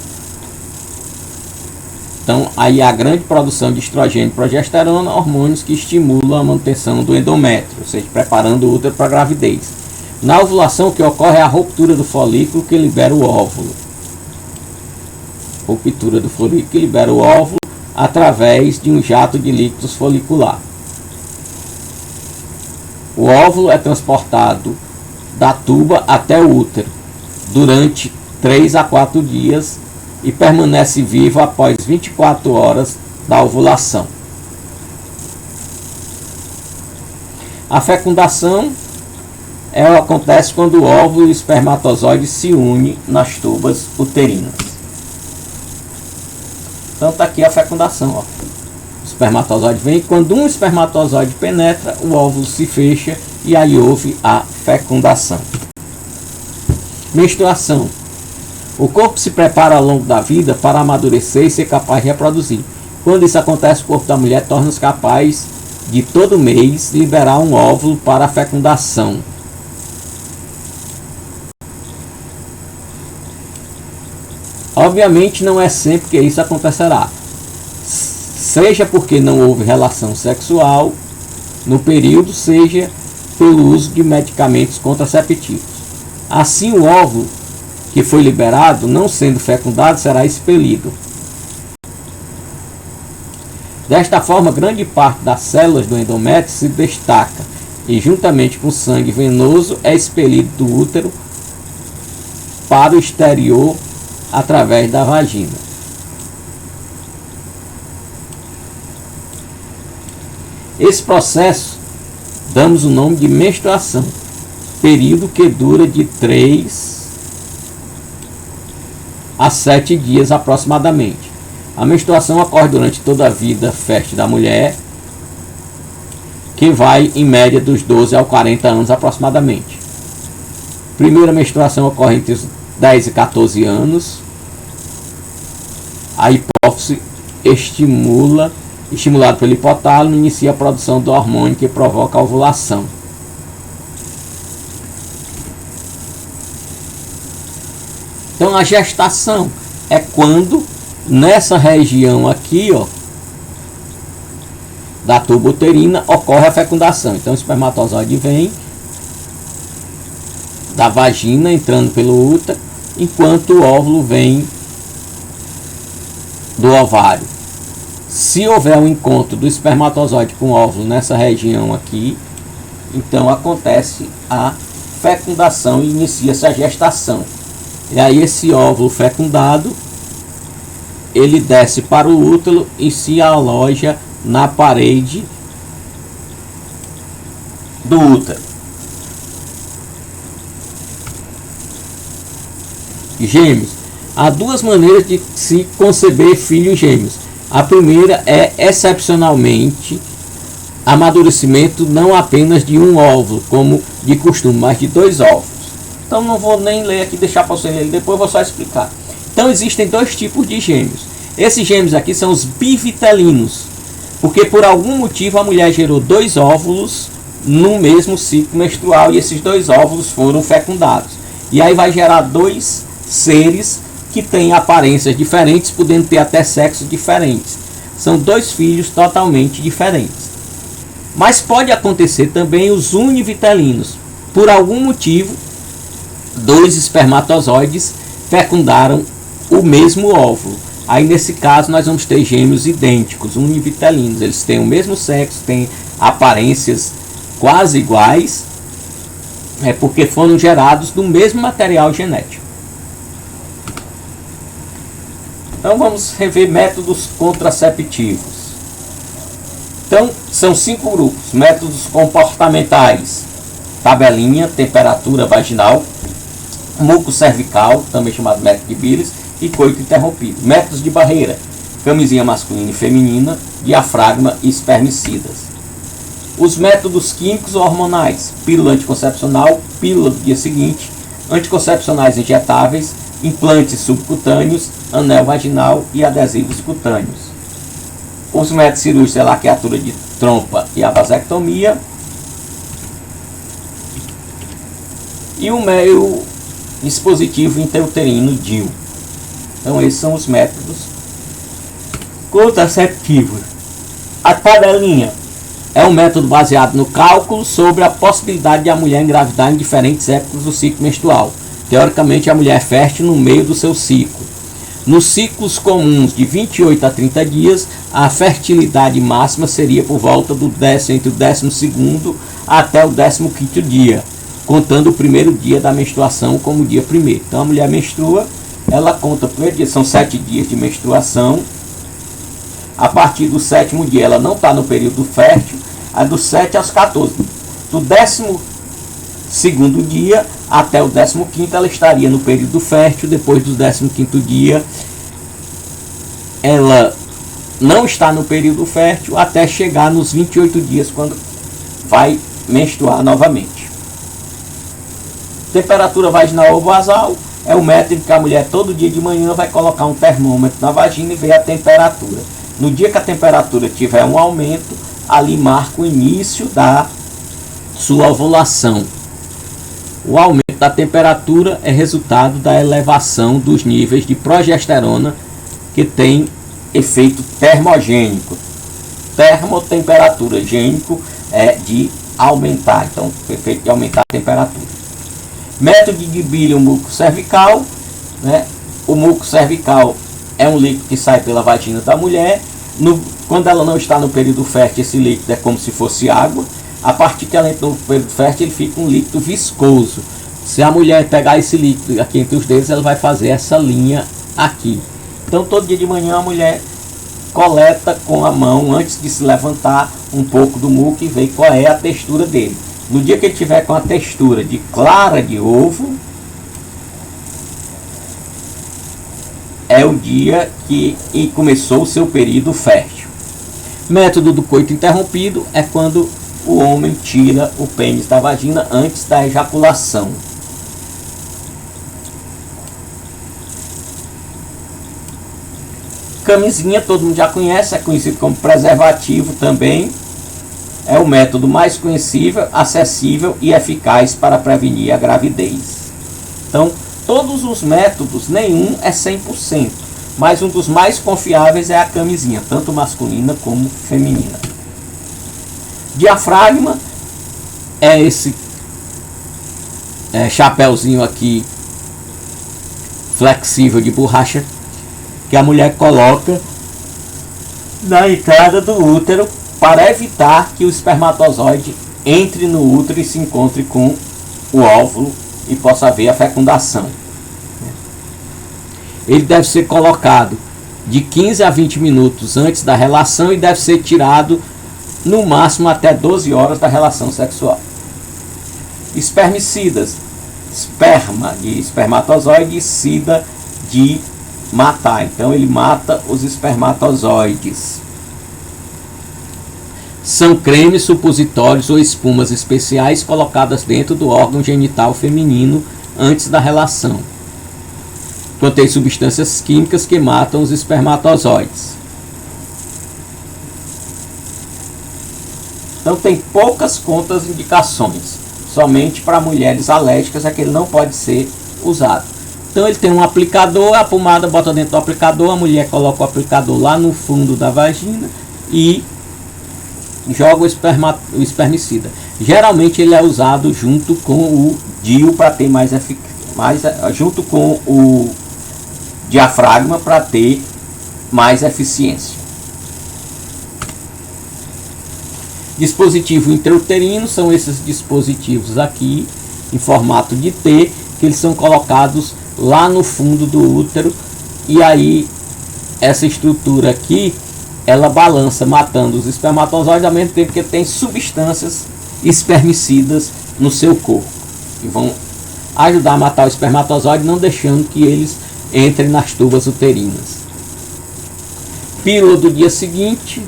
Então, aí a grande produção de estrogênio e progesterona, hormônios que estimulam a manutenção do endométrio, ou seja, preparando o útero para a gravidez. Na ovulação, o que ocorre é a ruptura do folículo que libera o óvulo. Ruptura do folículo que libera o óvulo através de um jato de líquidos folicular. O óvulo é transportado da tuba até o útero durante 3 a 4 dias e permanece vivo após 24 horas da ovulação. A fecundação acontece quando o óvulo e o espermatozoide se unem nas tubas uterinas. Então está aqui a fecundação. O espermatozoide vem, quando um espermatozoide penetra, o óvulo se fecha e aí houve a fecundação. Menstruação. O corpo se prepara ao longo da vida para amadurecer e ser capaz de reproduzir. Quando isso acontece, o corpo da mulher torna-se capaz de todo mês liberar um óvulo para a fecundação. Obviamente não é sempre que isso acontecerá, seja porque não houve relação sexual no período, seja pelo uso de medicamentos contraceptivos. Assim, o óvulo que foi liberado, não sendo fecundado, será expelido. Desta forma, grande parte das células do endométrio se destaca e, juntamente com o sangue venoso, é expelido do útero para o exterior através da vagina. Esse processo damos o nome de menstruação, período que dura de 3 a 7 dias aproximadamente. A menstruação ocorre durante toda a vida fértil da mulher, que vai em média dos 12 aos 40 anos aproximadamente. Primeira menstruação ocorre entre os 10 e 14 anos. A hipófise estimulado pelo hipotálamo, inicia a produção do hormônio que provoca a ovulação. Então a gestação é quando nessa região aqui, da tuba uterina, ocorre a fecundação. Então o espermatozoide vem da vagina entrando pelo útero, enquanto o óvulo vem do ovário. Se houver um encontro do espermatozoide com o óvulo nessa região aqui, então acontece a fecundação e inicia-se a gestação. E aí esse óvulo fecundado, ele desce para o útero e se aloja na parede do útero. Gêmeos. Há duas maneiras de se conceber filhos gêmeos. A primeira é excepcionalmente amadurecimento não apenas de um óvulo, como de costume, mas de 2 óvulos. Então não vou nem ler aqui, deixar para você ler, depois vou só explicar. Então existem 2 tipos de gêmeos. Esses gêmeos aqui são os bivitelinos, porque por algum motivo a mulher gerou 2 óvulos no mesmo ciclo menstrual e esses 2 óvulos foram fecundados. E aí vai gerar 2 seres que têm aparências diferentes, podendo ter até sexos diferentes. São 2 filhos totalmente diferentes. Mas pode acontecer também os univitelinos. Por algum motivo, 2 espermatozoides fecundaram o mesmo óvulo. Aí nesse caso nós vamos ter gêmeos idênticos, univitelinos. Eles têm o mesmo sexo, têm aparências quase iguais, porque foram gerados do mesmo material genético. Então vamos rever métodos contraceptivos. Então, são 5 grupos. Métodos comportamentais: tabelinha, temperatura vaginal, muco cervical, também chamado método de Bires, e coito interrompido. Métodos de barreira: camisinha masculina e feminina, diafragma e espermicidas. Os métodos químicos ou hormonais: pílula anticoncepcional, pílula do dia seguinte, anticoncepcionais injetáveis, implantes subcutâneos, anel vaginal e adesivos cutâneos. Os métodos cirúrgicos é laqueatura de trompa e a vasectomia. E o meio dispositivo intrauterino DIU. Então esses são os métodos contraceptivos. A tabelinha é um método baseado no cálculo sobre a possibilidade de a mulher engravidar em diferentes épocas do ciclo menstrual. Teoricamente, a mulher é fértil no meio do seu ciclo. Nos ciclos comuns de 28 a 30 dias, a fertilidade máxima seria por volta entre o 12º até o 15º dia, contando o primeiro dia da menstruação como dia primeiro. Então a mulher menstrua, ela conta o primeiro dia, são 7 dias de menstruação. A partir do 7º dia ela não está no período fértil, a dos 7 aos 14. Do 12º dia até o 15º ela estaria no período fértil. Depois do 15º dia ela não está no período fértil até chegar nos 28 dias, quando vai menstruar novamente. Temperatura vaginal ou basal é o método em que a mulher todo dia de manhã vai colocar um termômetro na vagina e ver a temperatura. No dia que a temperatura tiver um aumento, ali marca o início da sua ovulação. O aumento da temperatura é resultado da elevação dos níveis de progesterona, que tem efeito termogênico. Termotemperatura, gênico é de aumentar, então efeito de aumentar a temperatura. Método de Billey, o muco cervical, né? O muco cervical é um líquido que sai pela vagina da mulher. Quando ela não está no período fértil, esse líquido é como se fosse água. A partir que ela entra no período fértil, ele fica um líquido viscoso. Se a mulher pegar esse líquido aqui entre os dedos, ela vai fazer essa linha aqui. Então todo dia de manhã a mulher coleta com a mão, antes de se levantar, um pouco do muco e vê qual é a textura dele. No dia que ele tiver com a textura de clara de ovo, é o dia que começou o seu período fértil. Método do coito interrompido é quando o homem tira o pênis da vagina antes da ejaculação. Camisinha, todo mundo já conhece, é conhecido como preservativo também. É o método mais conhecível, acessível e eficaz para prevenir a gravidez. Então, todos os métodos, nenhum é 100%, mas um dos mais confiáveis é a camisinha, tanto masculina como feminina. Diafragma é esse chapéuzinho aqui flexível de borracha que a mulher coloca na entrada do útero para evitar que o espermatozoide entre no útero e se encontre com o óvulo e possa haver a fecundação. Ele deve ser colocado de 15 a 20 minutos antes da relação e deve ser tirado no máximo até 12 horas da relação sexual. Espermicidas: esperma de espermatozoide e sida de matar. Então ele mata os espermatozoides. São cremes, supositórios ou espumas especiais colocadas dentro do órgão genital feminino antes da relação. Contém substâncias químicas que matam os espermatozoides. Então tem poucas contraindicações. Somente para mulheres alérgicas é que ele não pode ser usado. Então ele tem um aplicador, a pomada bota dentro do aplicador, a mulher coloca o aplicador lá no fundo da vagina e joga o espermicida. Geralmente ele é usado junto com o DIU para ter junto com o diafragma para ter mais eficiência. Dispositivo intrauterino são esses dispositivos aqui em formato de T, que eles são colocados lá no fundo do útero, e aí essa estrutura aqui ela balança, matando os espermatozoides ao mesmo tempo que tem substâncias espermicidas no seu corpo e vão ajudar a matar o espermatozoide, não deixando que eles entrem nas tubas uterinas. Pílula do dia seguinte.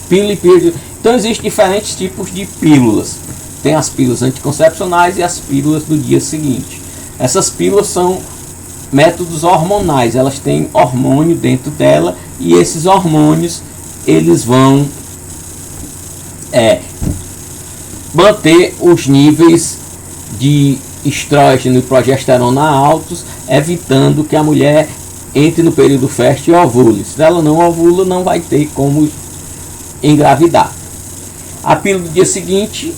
Pílula e pílula. Então existem diferentes tipos de pílulas. Tem as pílulas anticoncepcionais e as pílulas do dia seguinte. Essas pílulas são métodos hormonais, elas têm hormônio dentro dela e esses hormônios eles vão manter os níveis de estrógeno e progesterona altos, evitando que a mulher entre no período fértil e ovule. Se ela não ovula, não vai ter como engravidar. A pílula do dia seguinte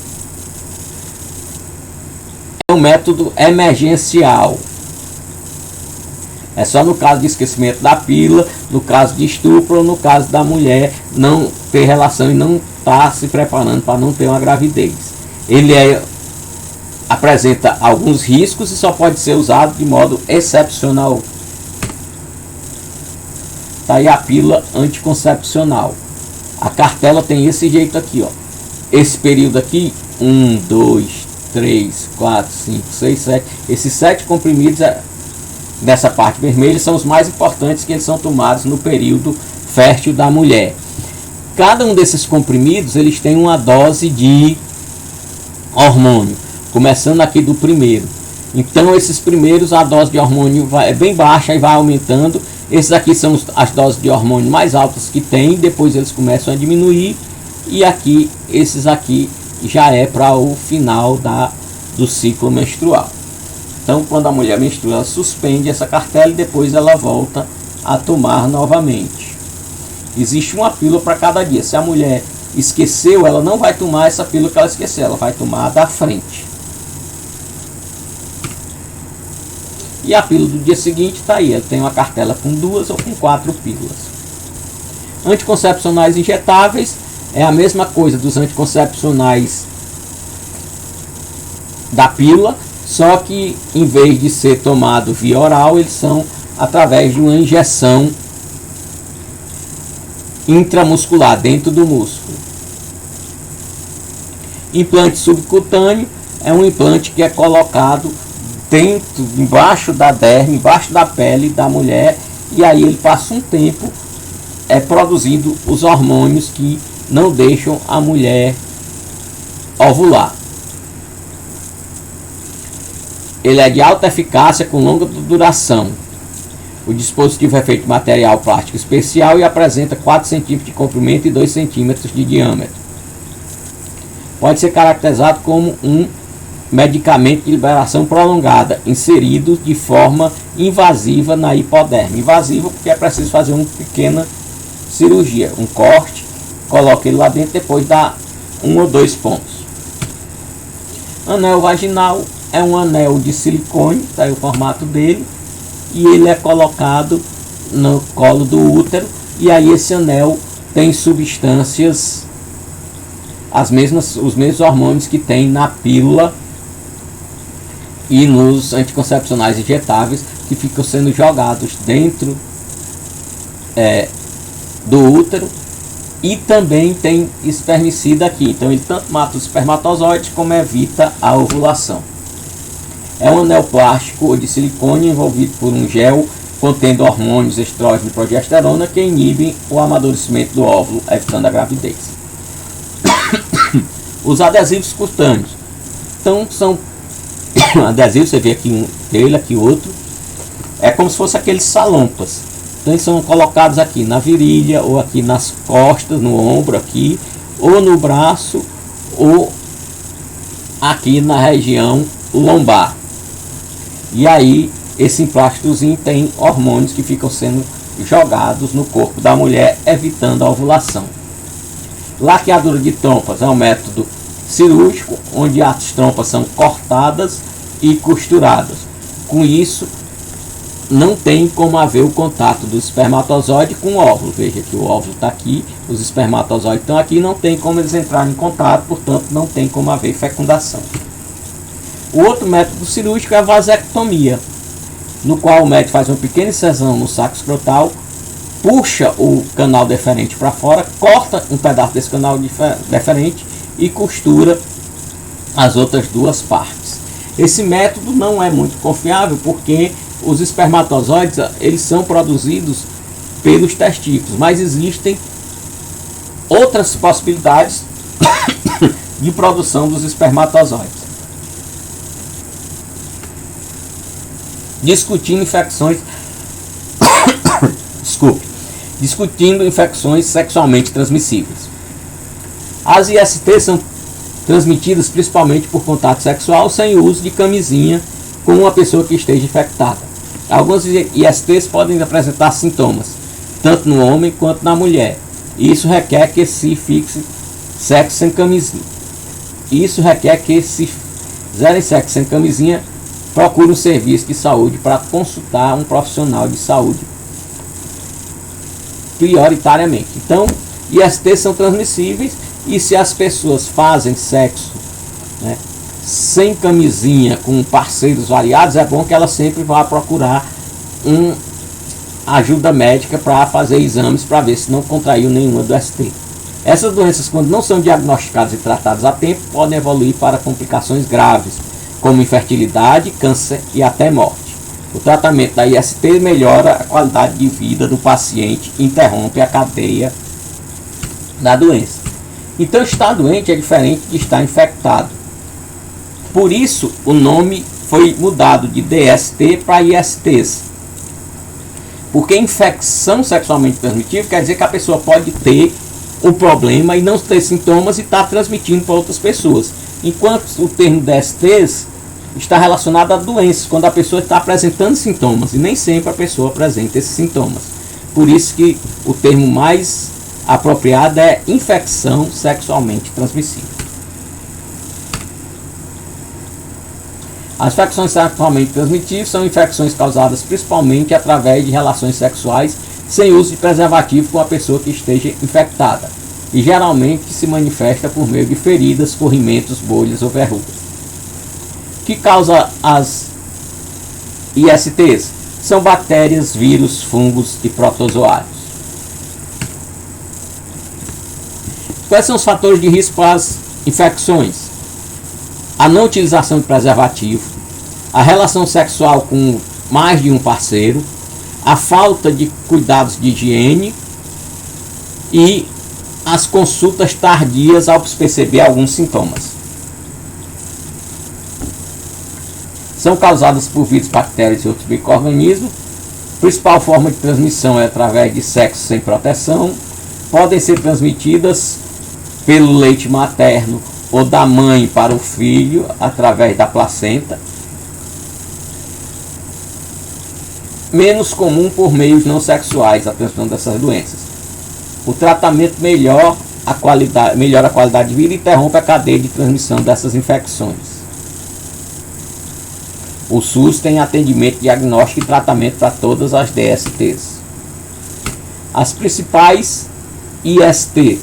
é um método emergencial. É só no caso de esquecimento da pílula, no caso de estupro ou no caso da mulher não ter relação e não estar se preparando para não ter uma gravidez. Ele apresenta alguns riscos e só pode ser usado de modo excepcional. Tá aí a pílula anticoncepcional. A cartela tem esse jeito aqui, ó. Esse período aqui, 1, 2, 3, 4, 5, 6, 7. Esses 7 comprimidos dessa parte vermelha são os mais importantes, que eles são tomados no período fértil da mulher. Cada um desses comprimidos eles têm uma dose de hormônio, começando aqui do primeiro. Então esses primeiros a dose de hormônio é bem baixa e vai aumentando. Esses aqui são as doses de hormônio mais altas que tem, depois eles começam a diminuir, e aqui esses aqui já é para o final do ciclo menstrual. Então quando a mulher menstrua, ela suspende essa cartela e depois ela volta a tomar novamente. Existe uma pílula para cada dia. Se a mulher esqueceu, ela não vai tomar essa pílula que ela esqueceu, ela vai tomar a da frente. E a pílula do dia seguinte está aí, ela tem uma cartela com 2 ou com 4 pílulas. Anticoncepcionais injetáveis é a mesma coisa dos anticoncepcionais da pílula, só que em vez de ser tomado via oral, eles são através de uma injeção intramuscular, dentro do músculo. Implante subcutâneo é um implante que é colocado embaixo da derme, embaixo da pele da mulher, e aí ele passa um tempo produzindo os hormônios que não deixam a mulher ovular. Ele é de alta eficácia com longa duração. O dispositivo é feito de material plástico especial e apresenta 4 cm de comprimento e 2 cm de diâmetro. Pode ser caracterizado como um medicamento de liberação prolongada, inserido de forma invasiva na hipoderme. Invasiva porque é preciso fazer uma pequena cirurgia, um corte, coloca ele lá dentro, depois dá 1 ou 2 pontos. Anel vaginal é um anel de silicone, tá aí o formato dele, e ele é colocado no colo do útero, e aí esse anel tem substâncias, os mesmos hormônios que tem na pílula e nos anticoncepcionais injetáveis, que ficam sendo jogados dentro do útero. E também tem espermicida aqui, então ele tanto mata os espermatozoides como evita a ovulação. É um anel plástico ou de silicone envolvido por um gel contendo hormônios, estrógeno e progesterona que inibem o amadurecimento do óvulo, evitando a gravidez. Os adesivos cutâneos. Então são adesivos, você vê aqui um dele, aqui outro. É como se fosse aqueles salompas. Então eles são colocados aqui na virilha, ou aqui nas costas, no ombro aqui, ou no braço, ou aqui na região lombar. E aí esse emplásticozinho tem hormônios que ficam sendo jogados no corpo da mulher, evitando a ovulação. Laqueadura de trompas é um método cirúrgico, onde as trompas são cortadas e costuradas. Com isso, não tem como haver o contato do espermatozoide com o óvulo. Veja que o óvulo está aqui, os espermatozoides estão aqui, não tem como eles entrarem em contato, portanto não tem como haver fecundação. O outro método cirúrgico é a vasectomia, no qual o médico faz uma pequena incisão no saco escrotal, puxa o canal deferente para fora, corta um pedaço desse canal deferente e costura as outras duas partes. Esse método não é muito confiável porque os espermatozoides eles são produzidos pelos testículos, mas existem outras possibilidades de produção dos espermatozoides. Discutindo infecções sexualmente transmissíveis. As ISTs são transmitidas principalmente por contato sexual sem o uso de camisinha com uma pessoa que esteja infectada. Algumas ISTs podem apresentar sintomas, tanto no homem quanto na mulher. Isso requer que se fixe sexo sem camisinha. Fizerem sexo sem camisinha, procure um serviço de saúde para consultar um profissional de saúde prioritariamente. Então, ISTs são transmissíveis e se as pessoas fazem sexo, sem camisinha, com parceiros variados, é bom que ela sempre vá procurar ajuda médica para fazer exames para ver se não contraiu nenhuma do ST. Essas doenças, quando não são diagnosticadas e tratadas a tempo, podem evoluir para complicações graves, como infertilidade, câncer e até morte. O tratamento da IST melhora a qualidade de vida do paciente e interrompe a cadeia da doença. Então, estar doente é diferente de estar infectado. Por isso, o nome foi mudado de DST para ISTs. Porque infecção sexualmente transmitível quer dizer que a pessoa pode ter o problema e não ter sintomas e estar transmitindo para outras pessoas. Enquanto o termo DSTs está relacionado a doenças, quando a pessoa está apresentando sintomas, e nem sempre a pessoa apresenta esses sintomas. Por isso que o termo mais apropriado é infecção sexualmente transmissível. As infecções sexualmente transmissíveis são infecções causadas principalmente através de relações sexuais sem uso de preservativo com a pessoa que esteja infectada, e geralmente se manifesta por meio de feridas, corrimentos, bolhas ou verrugas. O que causa as ISTs? São bactérias, vírus, fungos e protozoários. Quais são os fatores de risco para as infecções? A não utilização de preservativo, a relação sexual com mais de um parceiro, a falta de cuidados de higiene e as consultas tardias ao perceber alguns sintomas. São causadas por vírus, bactérias e outros micro-organismos. A principal forma de transmissão é através de sexo sem proteção. Podem ser transmitidas pelo leite materno ou da mãe para o filho através da placenta. Menos comum por meios não sexuais a transmissão dessas doenças. O tratamento melhora a qualidade de vida e interrompe a cadeia de transmissão dessas infecções. O SUS tem atendimento, diagnóstico e tratamento para todas as DSTs. As principais IST.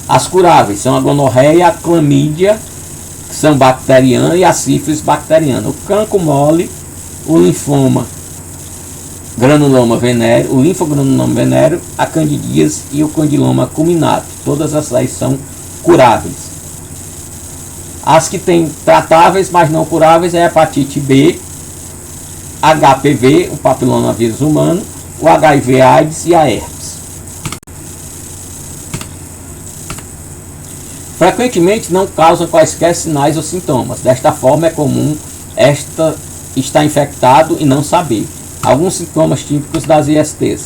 As curáveis são a gonorreia, a clamídia, que são bacterianas, e a sífilis bacteriana. O cancro mole, o linfoma granuloma venéreo, o linfogranuloma venéreo, a candidíase e o condiloma acuminado. Todas essas são curáveis. As que têm tratáveis, mas não curáveis, é a hepatite B, HPV, o papilomavírus humano, o HIV/AIDS e a herpes. Frequentemente não causam quaisquer sinais ou sintomas. Desta forma, é comum estar infectado e não saber. Alguns sintomas típicos das ISTs: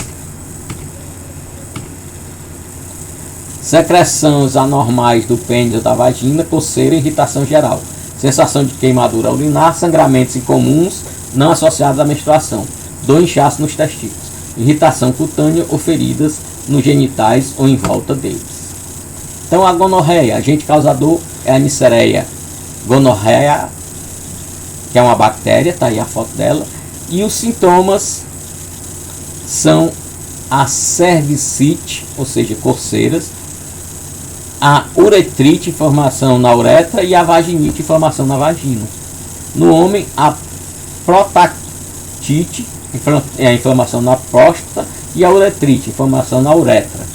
secreções anormais do pênis ou da vagina, coceira e irritação geral, sensação de queimadura urinar, sangramentos incomuns não associados à menstruação, dor e inchaço nos testículos, irritação cutânea ou feridas nos genitais ou em volta deles. Então a gonorreia, agente causador é a Neisseria gonorrhea, que é uma bactéria, tá aí a foto dela, e os sintomas são a cervicite, ou seja, coceiras, a uretrite, inflamação na uretra, e a vaginite, inflamação na vagina. No homem, a prostatite, a inflamação na próstata, e a uretrite, inflamação na uretra.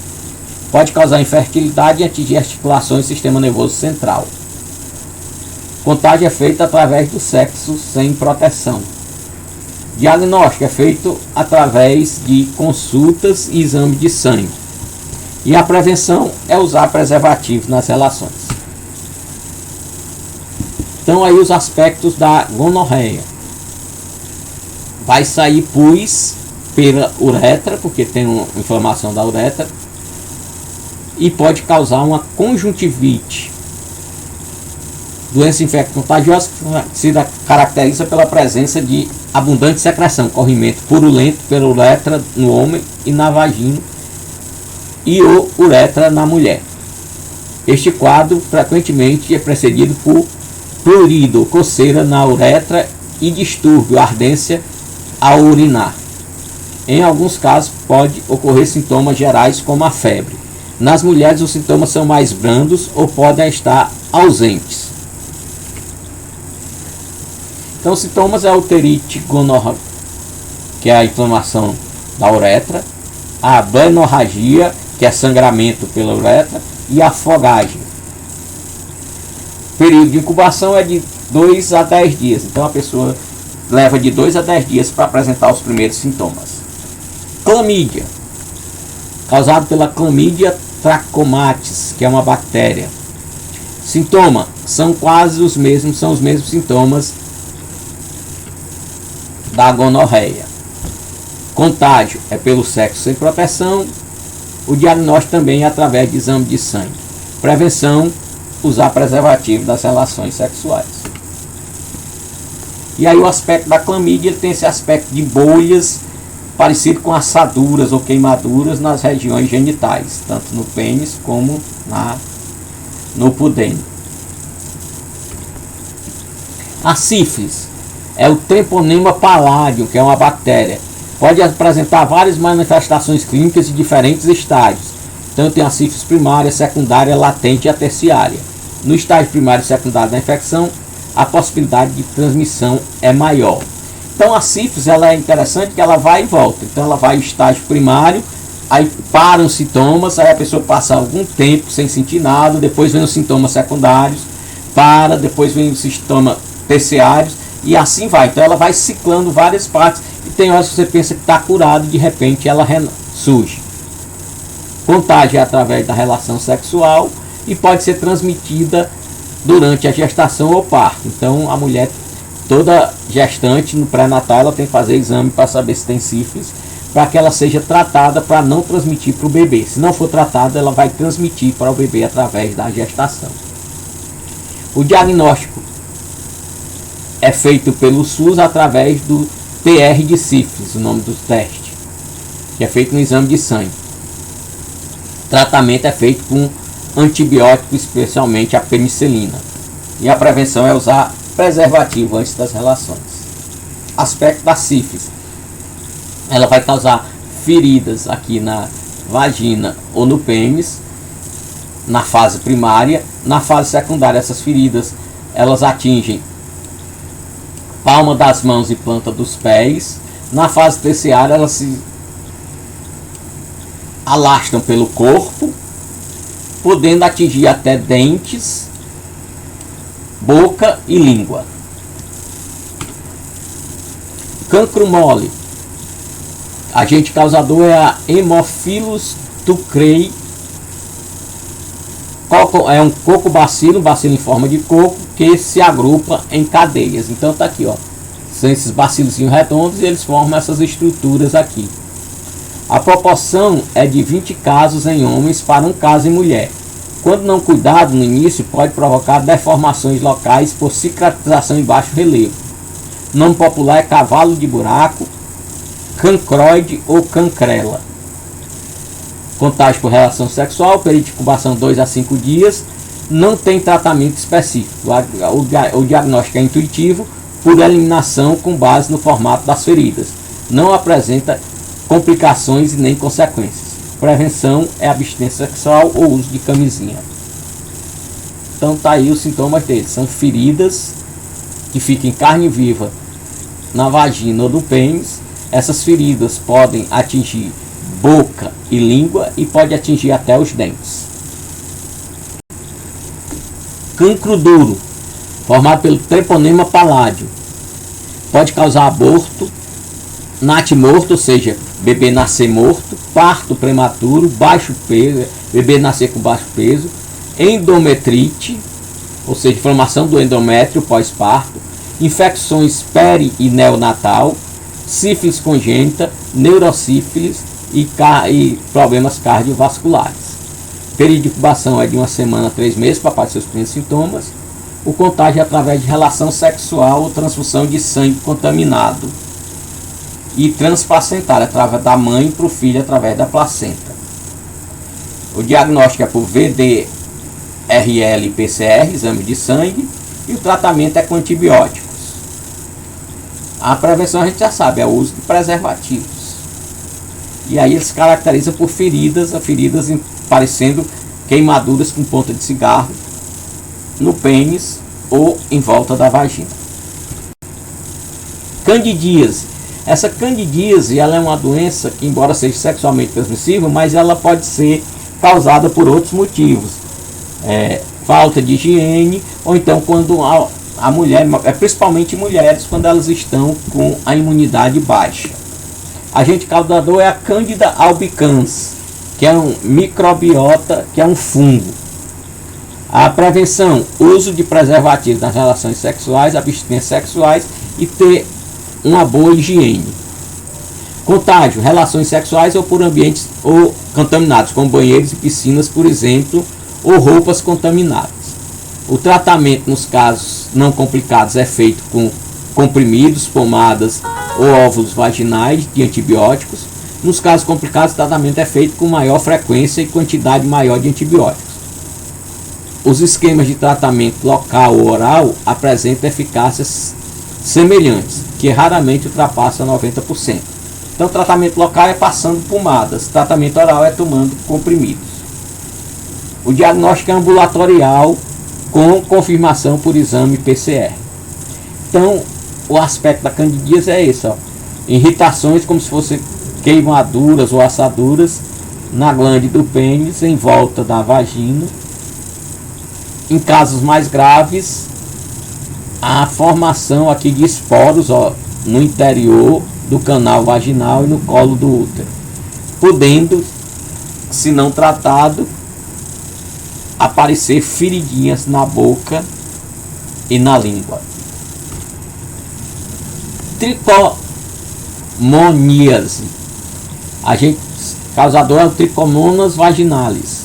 Pode causar infertilidade e atingir articulações e sistema nervoso central. Contágio é feito através do sexo sem proteção. Diagnóstico é feito através de consultas e exame de sangue. E a prevenção é usar preservativo nas relações. Então aí os aspectos da gonorreia. Vai sair pus pela uretra, porque tem uma inflamação da uretra, e pode causar uma conjuntivite. Doença infecto-contagiosa que se caracteriza pela presença de abundante secreção, corrimento purulento pela uretra no homem e na vagina, e ou uretra na mulher. Este quadro frequentemente é precedido por prurido, coceira na uretra, e distúrbio, ardência ao urinar. Em alguns casos pode ocorrer sintomas gerais como a febre. Nas mulheres os sintomas são mais brandos ou podem estar ausentes. Então, sintomas é a uterite gonorreia, que é a inflamação da uretra, a blenorragia, que é sangramento pela uretra, e a fogagem. O período de incubação é de 2 a 10 dias. Então, a pessoa leva de 2 a 10 dias para apresentar os primeiros sintomas. Clamídia, causado pela Chlamydia trachomatis, que é uma bactéria. Sintoma são quase os mesmos, são os mesmos sintomas da gonorreia. Contágio é pelo sexo sem proteção. O diagnóstico também é através de exame de sangue. Prevenção, usar preservativo das relações sexuais. E aí o aspecto da clamídia, ele tem esse aspecto de bolhas, parecido com assaduras ou queimaduras nas regiões genitais, tanto no pênis como no pudene. A sífilis é o Treponema palladium, que é uma bactéria. Pode apresentar várias manifestações clínicas de diferentes estágios. Então tem a sífilis primária, secundária, latente e a terciária. No estágio primário e secundário da infecção, a possibilidade de transmissão é maior. Então a sífilis, ela é interessante que ela vai e volta. Então ela vai em estágio primário, aí param os sintomas, aí a pessoa passa algum tempo sem sentir nada, depois vem os sintomas secundários, depois vem os sintomas terciários, e assim vai. Então ela vai ciclando várias partes, e tem horas que você pensa que está curado e de repente ela surge. Contágio é através da relação sexual e pode ser transmitida durante a gestação ou parto. Então a mulher, toda gestante no pré-natal, ela tem que fazer exame para saber se tem sífilis, para que ela seja tratada para não transmitir para o bebê. Se não for tratada, ela vai transmitir para o bebê através da gestação. O diagnóstico é feito pelo SUS através do TR de sífilis, o nome do teste, que é feito no exame de sangue. O tratamento é feito com antibiótico, especialmente a penicilina. E a prevenção é usar preservativo antes das relações. Aspecto da sífilis: ela vai causar feridas aqui na vagina ou no pênis, na fase primária. Na fase secundária, essas feridas elas atingem palma das mãos e planta dos pés. Na fase terciária, elas se alastram pelo corpo, podendo atingir até dentes, boca e língua. Cancro mole. Agente causador é a Haemophilus ducreyi. É um cocobacilo, um bacilo em forma de coco, que se agrupa em cadeias. Então tá aqui, ó. São esses bacilozinhos redondos e eles formam essas estruturas aqui. A proporção é de 20 casos em homens para 1 caso em mulher. Quando não cuidado no início, pode provocar deformações locais por cicatrização em baixo relevo. O nome popular é cavalo de buraco, cancroide ou cancrela. Contágio por relação sexual, período de incubação 2 a 5 dias, não tem tratamento específico. O diagnóstico é intuitivo, por eliminação com base no formato das feridas. Não apresenta complicações e nem consequências. Prevenção é abstinência sexual ou uso de camisinha. Então tá aí os sintomas deles. São feridas que ficam em carne viva na vagina ou no pênis. Essas feridas podem atingir boca e língua e pode atingir até os dentes. Cancro duro, formado pelo treponema paládio, pode causar aborto, natimorto, ou seja, bebê nascer morto, parto prematuro, baixo peso, bebê nascer com baixo peso, endometrite, ou seja, inflamação do endométrio pós-parto, infecções peri e neonatal, sífilis congênita, neurosífilis e problemas cardiovasculares. O período de incubação é de 1 semana a 3 meses para aparecer os primeiros sintomas. O contágio é através de relação sexual ou transfusão de sangue contaminado. E transplacentário, através da mãe para o filho através da placenta. O diagnóstico é por VDRL e PCR, exame de sangue, e o tratamento é com antibióticos. A prevenção a gente já sabe, é o uso de preservativos. E aí ele se caracteriza por feridas parecendo queimaduras com ponta de cigarro no pênis ou em volta da vagina. Candidíase. Essa candidíase ela é uma doença que, embora seja sexualmente transmissível, mas ela pode ser causada por outros motivos. Falta de higiene, ou então quando a mulher, principalmente mulheres, quando elas estão com a imunidade baixa. Agente causador é a Candida albicans, que é um microbiota, que é um fungo. A prevenção, uso de preservativos nas relações sexuais, abstinências sexuais e ter uma boa higiene. Contágio, relações sexuais ou por ambientes ou contaminados, como banheiros e piscinas, por exemplo, ou roupas contaminadas. O tratamento nos casos não complicados é feito com comprimidos, pomadas ou óvulos vaginais de antibióticos. Nos casos complicados, o tratamento é feito com maior frequência e quantidade maior de antibióticos. Os esquemas de tratamento local ou oral apresentam eficácias semelhantes, que raramente ultrapassam 90%. Então, o tratamento local é passando pomadas, tratamento oral é tomando comprimidos. O diagnóstico é ambulatorial com confirmação por exame PCR. Então, o aspecto da candidíase é esse, ó. Irritações como se fossem queimaduras ou assaduras na glande do pênis, em volta da vagina. Em casos mais graves, a formação aqui de esporos, ó, no interior do canal vaginal e no colo do útero, podendo, se não tratado, aparecer feridinhas na boca e na língua. Tricomoníase. Agente causador é o Trichomonas vaginalis.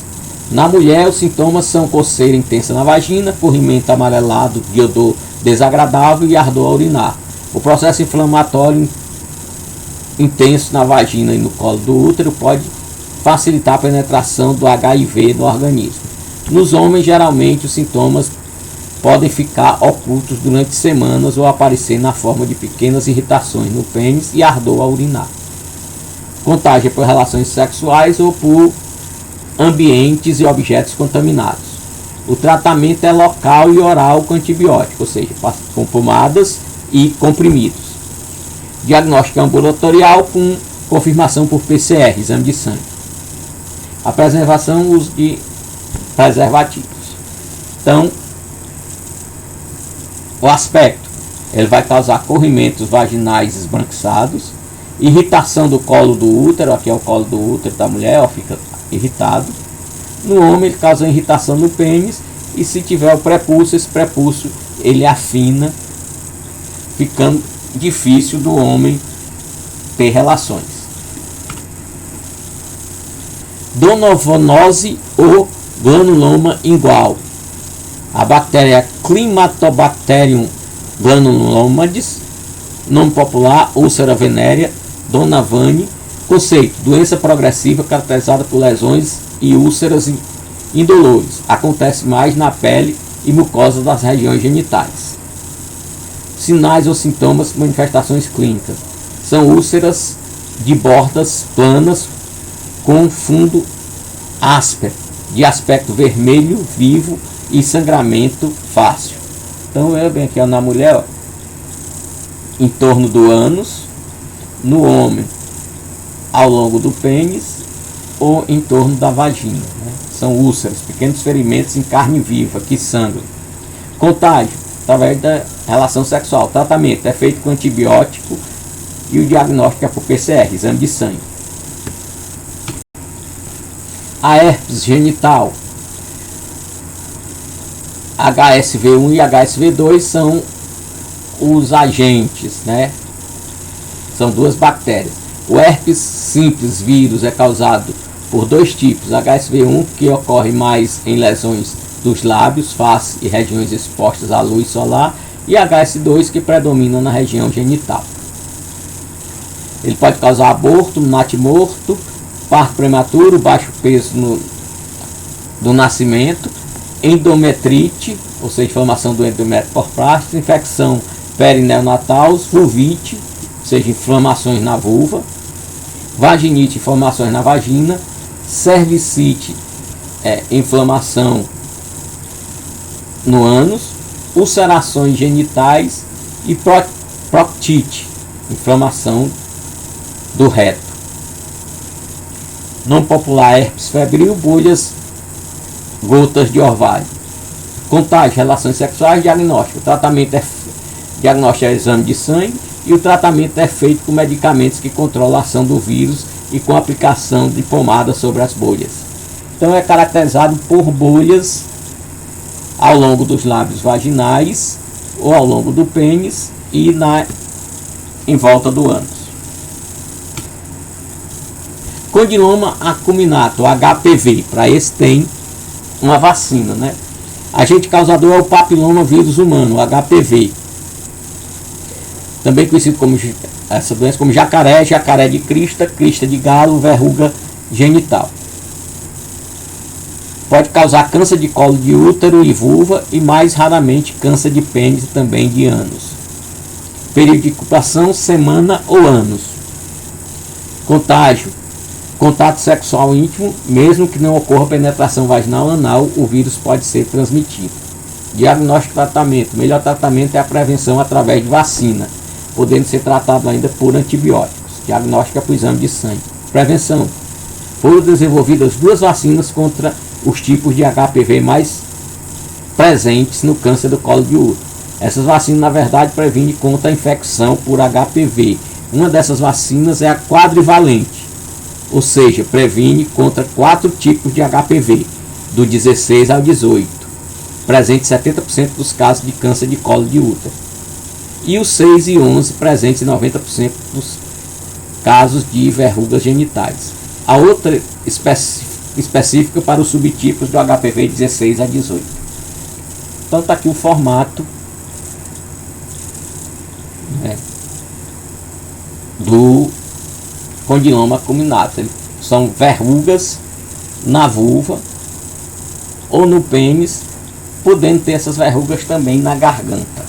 Na mulher, os sintomas são coceira intensa na vagina, corrimento amarelado de odor desagradável e ardor a urinar. O processo inflamatório intenso na vagina e no colo do útero pode facilitar a penetração do HIV no organismo. Nos homens, geralmente, os sintomas podem ficar ocultos durante semanas ou aparecer na forma de pequenas irritações no pênis e ardor a urinar. Contágio por relações sexuais ou por ambientes e objetos contaminados. O tratamento é local e oral com antibiótico, ou seja, com pomadas e comprimidos. Diagnóstico ambulatorial com confirmação por PCR, exame de sangue. A preservação, uso de preservativos. Então, o aspecto, ele vai causar corrimentos vaginais esbranquiçados, irritação do colo do útero, aqui é o colo do útero da mulher, ó, fica irritado. No homem, ele causa irritação no pênis, e se tiver o prepúcio, esse prepúcio ele afina, ficando difícil do homem ter relações. Donovonose ou granuloma ingual. A bactéria Climatobacterium granulomatis, nome popular úlcera venérea, Donavani. Conceito: doença progressiva caracterizada por lesões e úlceras indolores. Acontece mais na pele e mucosa das regiões genitais. Sinais ou sintomas, manifestações clínicas. São úlceras de bordas planas com fundo áspero, de aspecto vermelho vivo e sangramento fácil. Então eu bem aqui, ó, na mulher, ó, em torno do ânus, no homem ao longo do pênis ou em torno da vagina, né? São úlceras, pequenos ferimentos em carne viva que sangram. Contágio através da relação sexual. Tratamento é feito com antibiótico e o diagnóstico é por PCR, exame de sangue. A herpes genital, HSV1 e HSV2 são os agentes, né? São duas bactérias. O herpes simples vírus é causado por dois tipos: HSV1, que ocorre mais em lesões dos lábios, face e regiões expostas à luz solar, e HS2, que predomina na região genital. Ele pode causar aborto, natimorto, parto prematuro, baixo peso do nascimento, endometrite, ou seja, inflamação do endométrio por próstata, infecção perineonatal, vulvite, ou seja, inflamações na vulva, vaginite, inflamações na vagina, cervicite, inflamação no ânus, ulcerações genitais e proctite, inflamação do reto. Nome popular: herpes febril, bolhas, gotas de orvalho. Contágio, relações sexuais, diagnóstico. Diagnóstico é exame de sangue, e o tratamento é feito com medicamentos que controlam a ação do vírus e com aplicação de pomada sobre as bolhas. Então é caracterizado por bolhas ao longo dos lábios vaginais ou ao longo do pênis e em volta do ânus. Condiloma acuminato, HPV, para esse tem uma vacina, né? Agente causador é o papiloma vírus humano, o HPV. Também conhecido como essa doença como jacaré, jacaré de crista, crista de galo, verruga genital. Pode causar câncer de colo de útero e vulva e mais raramente câncer de pênis e também de ânus. Período de incubação: semana ou anos. Contágio: contato sexual íntimo, mesmo que não ocorra penetração vaginal ou anal, o vírus pode ser transmitido. Diagnóstico e tratamento: melhor tratamento é a prevenção através de vacina, podendo ser tratado ainda por antibióticos. Diagnóstico é por exame de sangue. Prevenção: foram desenvolvidas duas vacinas contra os tipos de HPV mais presentes no câncer do colo de útero. Essas vacinas, na verdade, previnem contra a infecção por HPV. Uma dessas vacinas é a quadrivalente, ou seja, previne contra 4 tipos de HPV, do 16 ao 18, presente em 70% dos casos de câncer de colo de útero, e os 6 e 11, presentes em 90% dos casos de verrugas genitais. A outra específica para os subtipos do HPV 16 a 18. Então está aqui o formato, né, do condiloma acuminato. São verrugas na vulva ou no pênis, podendo ter essas verrugas também na garganta.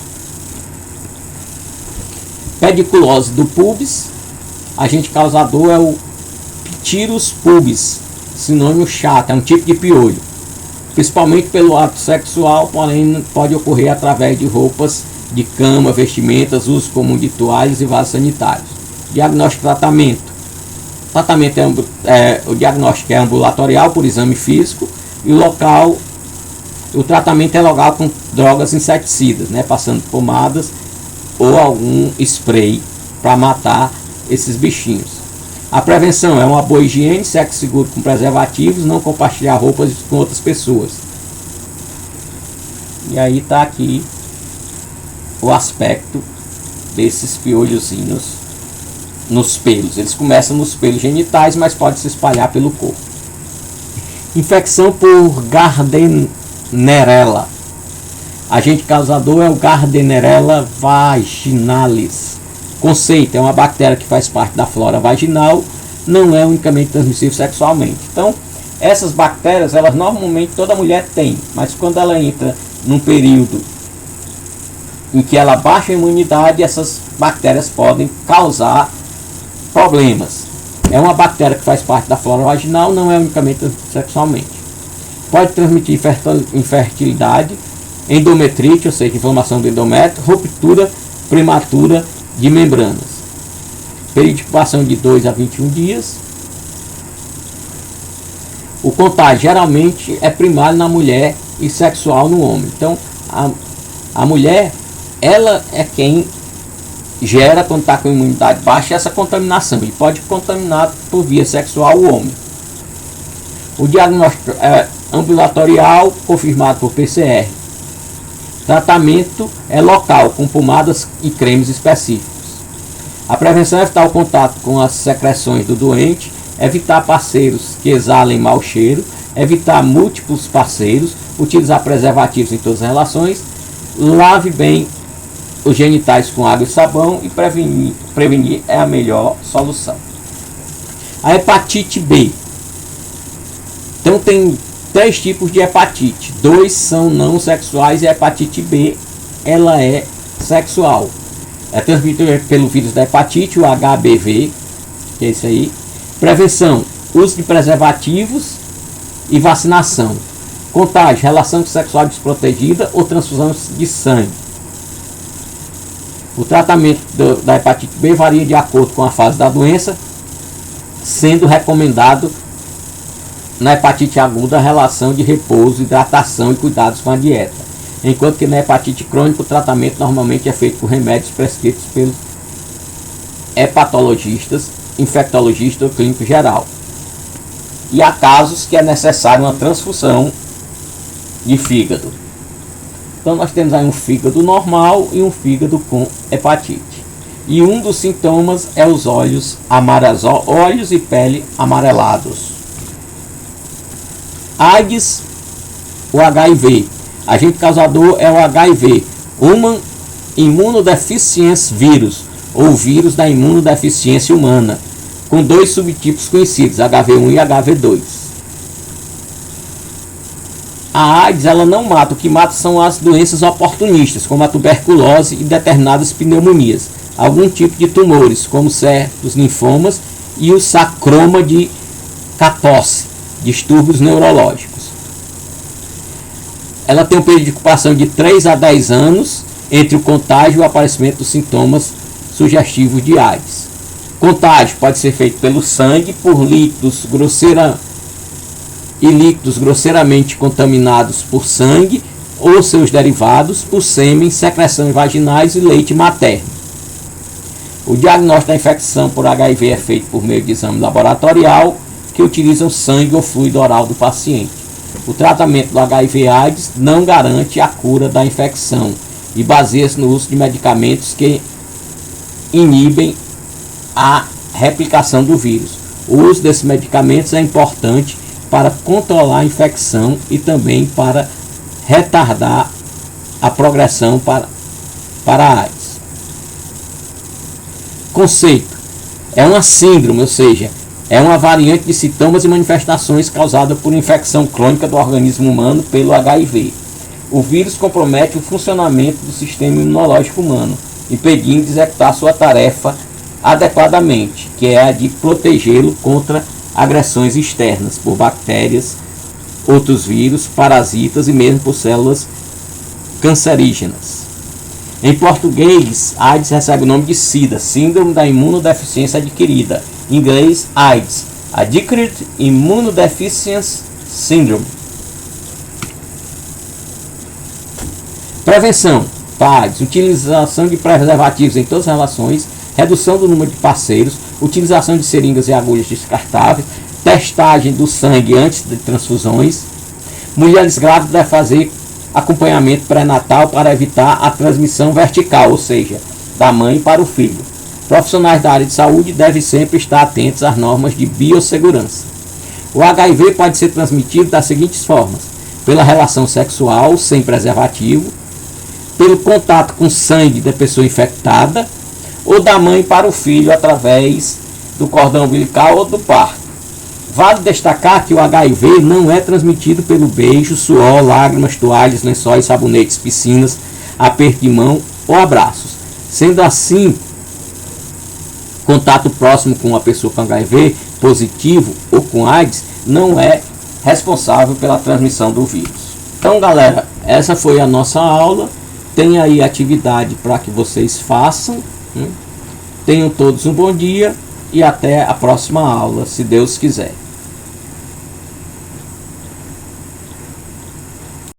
Pediculose do pubis. Agente causador é o Dactylus pubis, sinônimo chato, é um tipo de piolho, principalmente pelo ato sexual, porém pode ocorrer através de roupas de cama, vestimentas, uso comum de toalhas e vasos sanitários. Diagnóstico e tratamento. O diagnóstico é ambulatorial por exame físico e o tratamento é local com drogas inseticidas, né, passando pomadas ou algum spray para matar esses bichinhos. A prevenção é uma boa higiene, sexo seguro com preservativos, não compartilhar roupas com outras pessoas. E aí está aqui o aspecto desses piolhozinhos nos pelos. Eles começam nos pelos genitais, mas pode se espalhar pelo corpo. Infecção por Gardnerella. Agente causador é o Gardnerella vaginalis. Conceito: é uma bactéria que faz parte da flora vaginal, não é unicamente transmissível sexualmente. Então, essas bactérias, elas normalmente toda mulher tem, mas quando ela entra num período em que ela baixa a imunidade, essas bactérias podem causar problemas. É uma bactéria que faz parte da flora vaginal, não é unicamente sexualmente. Pode transmitir infertilidade, endometrite, ou seja, inflamação do endométrio, ruptura prematura de membranas. Período de incubação de 2 a 21 dias. O contágio geralmente é primário na mulher e sexual no homem. Então, a mulher, ela é quem gera, quando está com a imunidade baixa, essa contaminação, e pode contaminar por via sexual o homem. O diagnóstico é ambulatorial, confirmado por PCR. Tratamento é local, com pomadas e cremes específicos. A prevenção é evitar o contato com as secreções do doente, evitar parceiros que exalem mau cheiro, evitar múltiplos parceiros, utilizar preservativos em todas as relações, lave bem os genitais com água e sabão e prevenir é a melhor solução. A hepatite B. Então tem 3 tipos de hepatite. 2 são não sexuais e a hepatite B, ela é sexual. É transmitida pelo vírus da hepatite, o HBV, que é esse aí. Prevenção: uso de preservativos e vacinação. Contágio: relação sexual desprotegida ou transfusão de sangue. O tratamento da hepatite B varia de acordo com a fase da doença, sendo recomendado na hepatite aguda a relação de repouso, hidratação e cuidados com a dieta, enquanto que na hepatite crônica o tratamento normalmente é feito com remédios prescritos pelos hepatologistas, infectologistas ou clínico geral. E há casos que é necessário uma transfusão de fígado. Então nós temos aí um fígado normal e um fígado com hepatite. E um dos sintomas é os olhos olhos e pele amarelados. AIDS, o HIV. Agente causador é o HIV, Human Immunodeficiency Virus, ou vírus da imunodeficiência humana, com 2 subtipos conhecidos, HV1 e HV2. A AIDS, ela não mata, o que mata são as doenças oportunistas, como a tuberculose e determinadas pneumonias, algum tipo de tumores, como certos linfomas e o sarcoma de Kaposi, distúrbios neurológicos. Ela tem um período de incubação de 3 a 10 anos entre o contágio e o aparecimento dos sintomas sugestivos de AIDS. Contágio pode ser feito pelo sangue, por líquidos grosseiramente contaminados por sangue ou seus derivados, por sêmen, secreções vaginais e leite materno. O diagnóstico da infecção por HIV é feito por meio de exame laboratorial, que utiliza o sangue ou fluido oral do paciente. O tratamento do HIV/AIDS não garante a cura da infecção e baseia-se no uso de medicamentos que inibem a replicação do vírus. O uso desses medicamentos é importante para controlar a infecção e também para retardar a progressão para a AIDS. Conceito: é uma síndrome, ou seja, é uma variante de sintomas e manifestações causada por infecção crônica do organismo humano pelo HIV. O vírus compromete o funcionamento do sistema imunológico humano, impedindo de executar sua tarefa adequadamente, que é a de protegê-lo contra agressões externas por bactérias, outros vírus, parasitas e mesmo por células cancerígenas. Em português, AIDS recebe o nome de SIDA, Síndrome da Imunodeficiência Adquirida. Em inglês, AIDS, Acquired Immunodeficiency Syndrome. Prevenção para AIDS: utilização de preservativos em todas as relações, redução do número de parceiros, utilização de seringas e agulhas descartáveis, testagem do sangue antes de transfusões. Mulheres grávidas devem fazer acompanhamento pré-natal para evitar a transmissão vertical, ou seja, da mãe para o filho. Profissionais da área de saúde devem sempre estar atentos às normas de biossegurança. O HIV pode ser transmitido das seguintes formas: pela relação sexual sem preservativo, pelo contato com sangue da pessoa infectada, ou da mãe para o filho através do cordão umbilical ou do parto. Vale destacar que o HIV não é transmitido pelo beijo, suor, lágrimas, toalhas, lençóis, sabonetes, piscinas, aperto de mão ou abraços. Sendo assim, contato próximo com uma pessoa com HIV positivo ou com AIDS não é responsável pela transmissão do vírus. Então, galera, essa foi a nossa aula. Tem aí atividade para que vocês façam. Tenham todos um bom dia e até a próxima aula, se Deus quiser.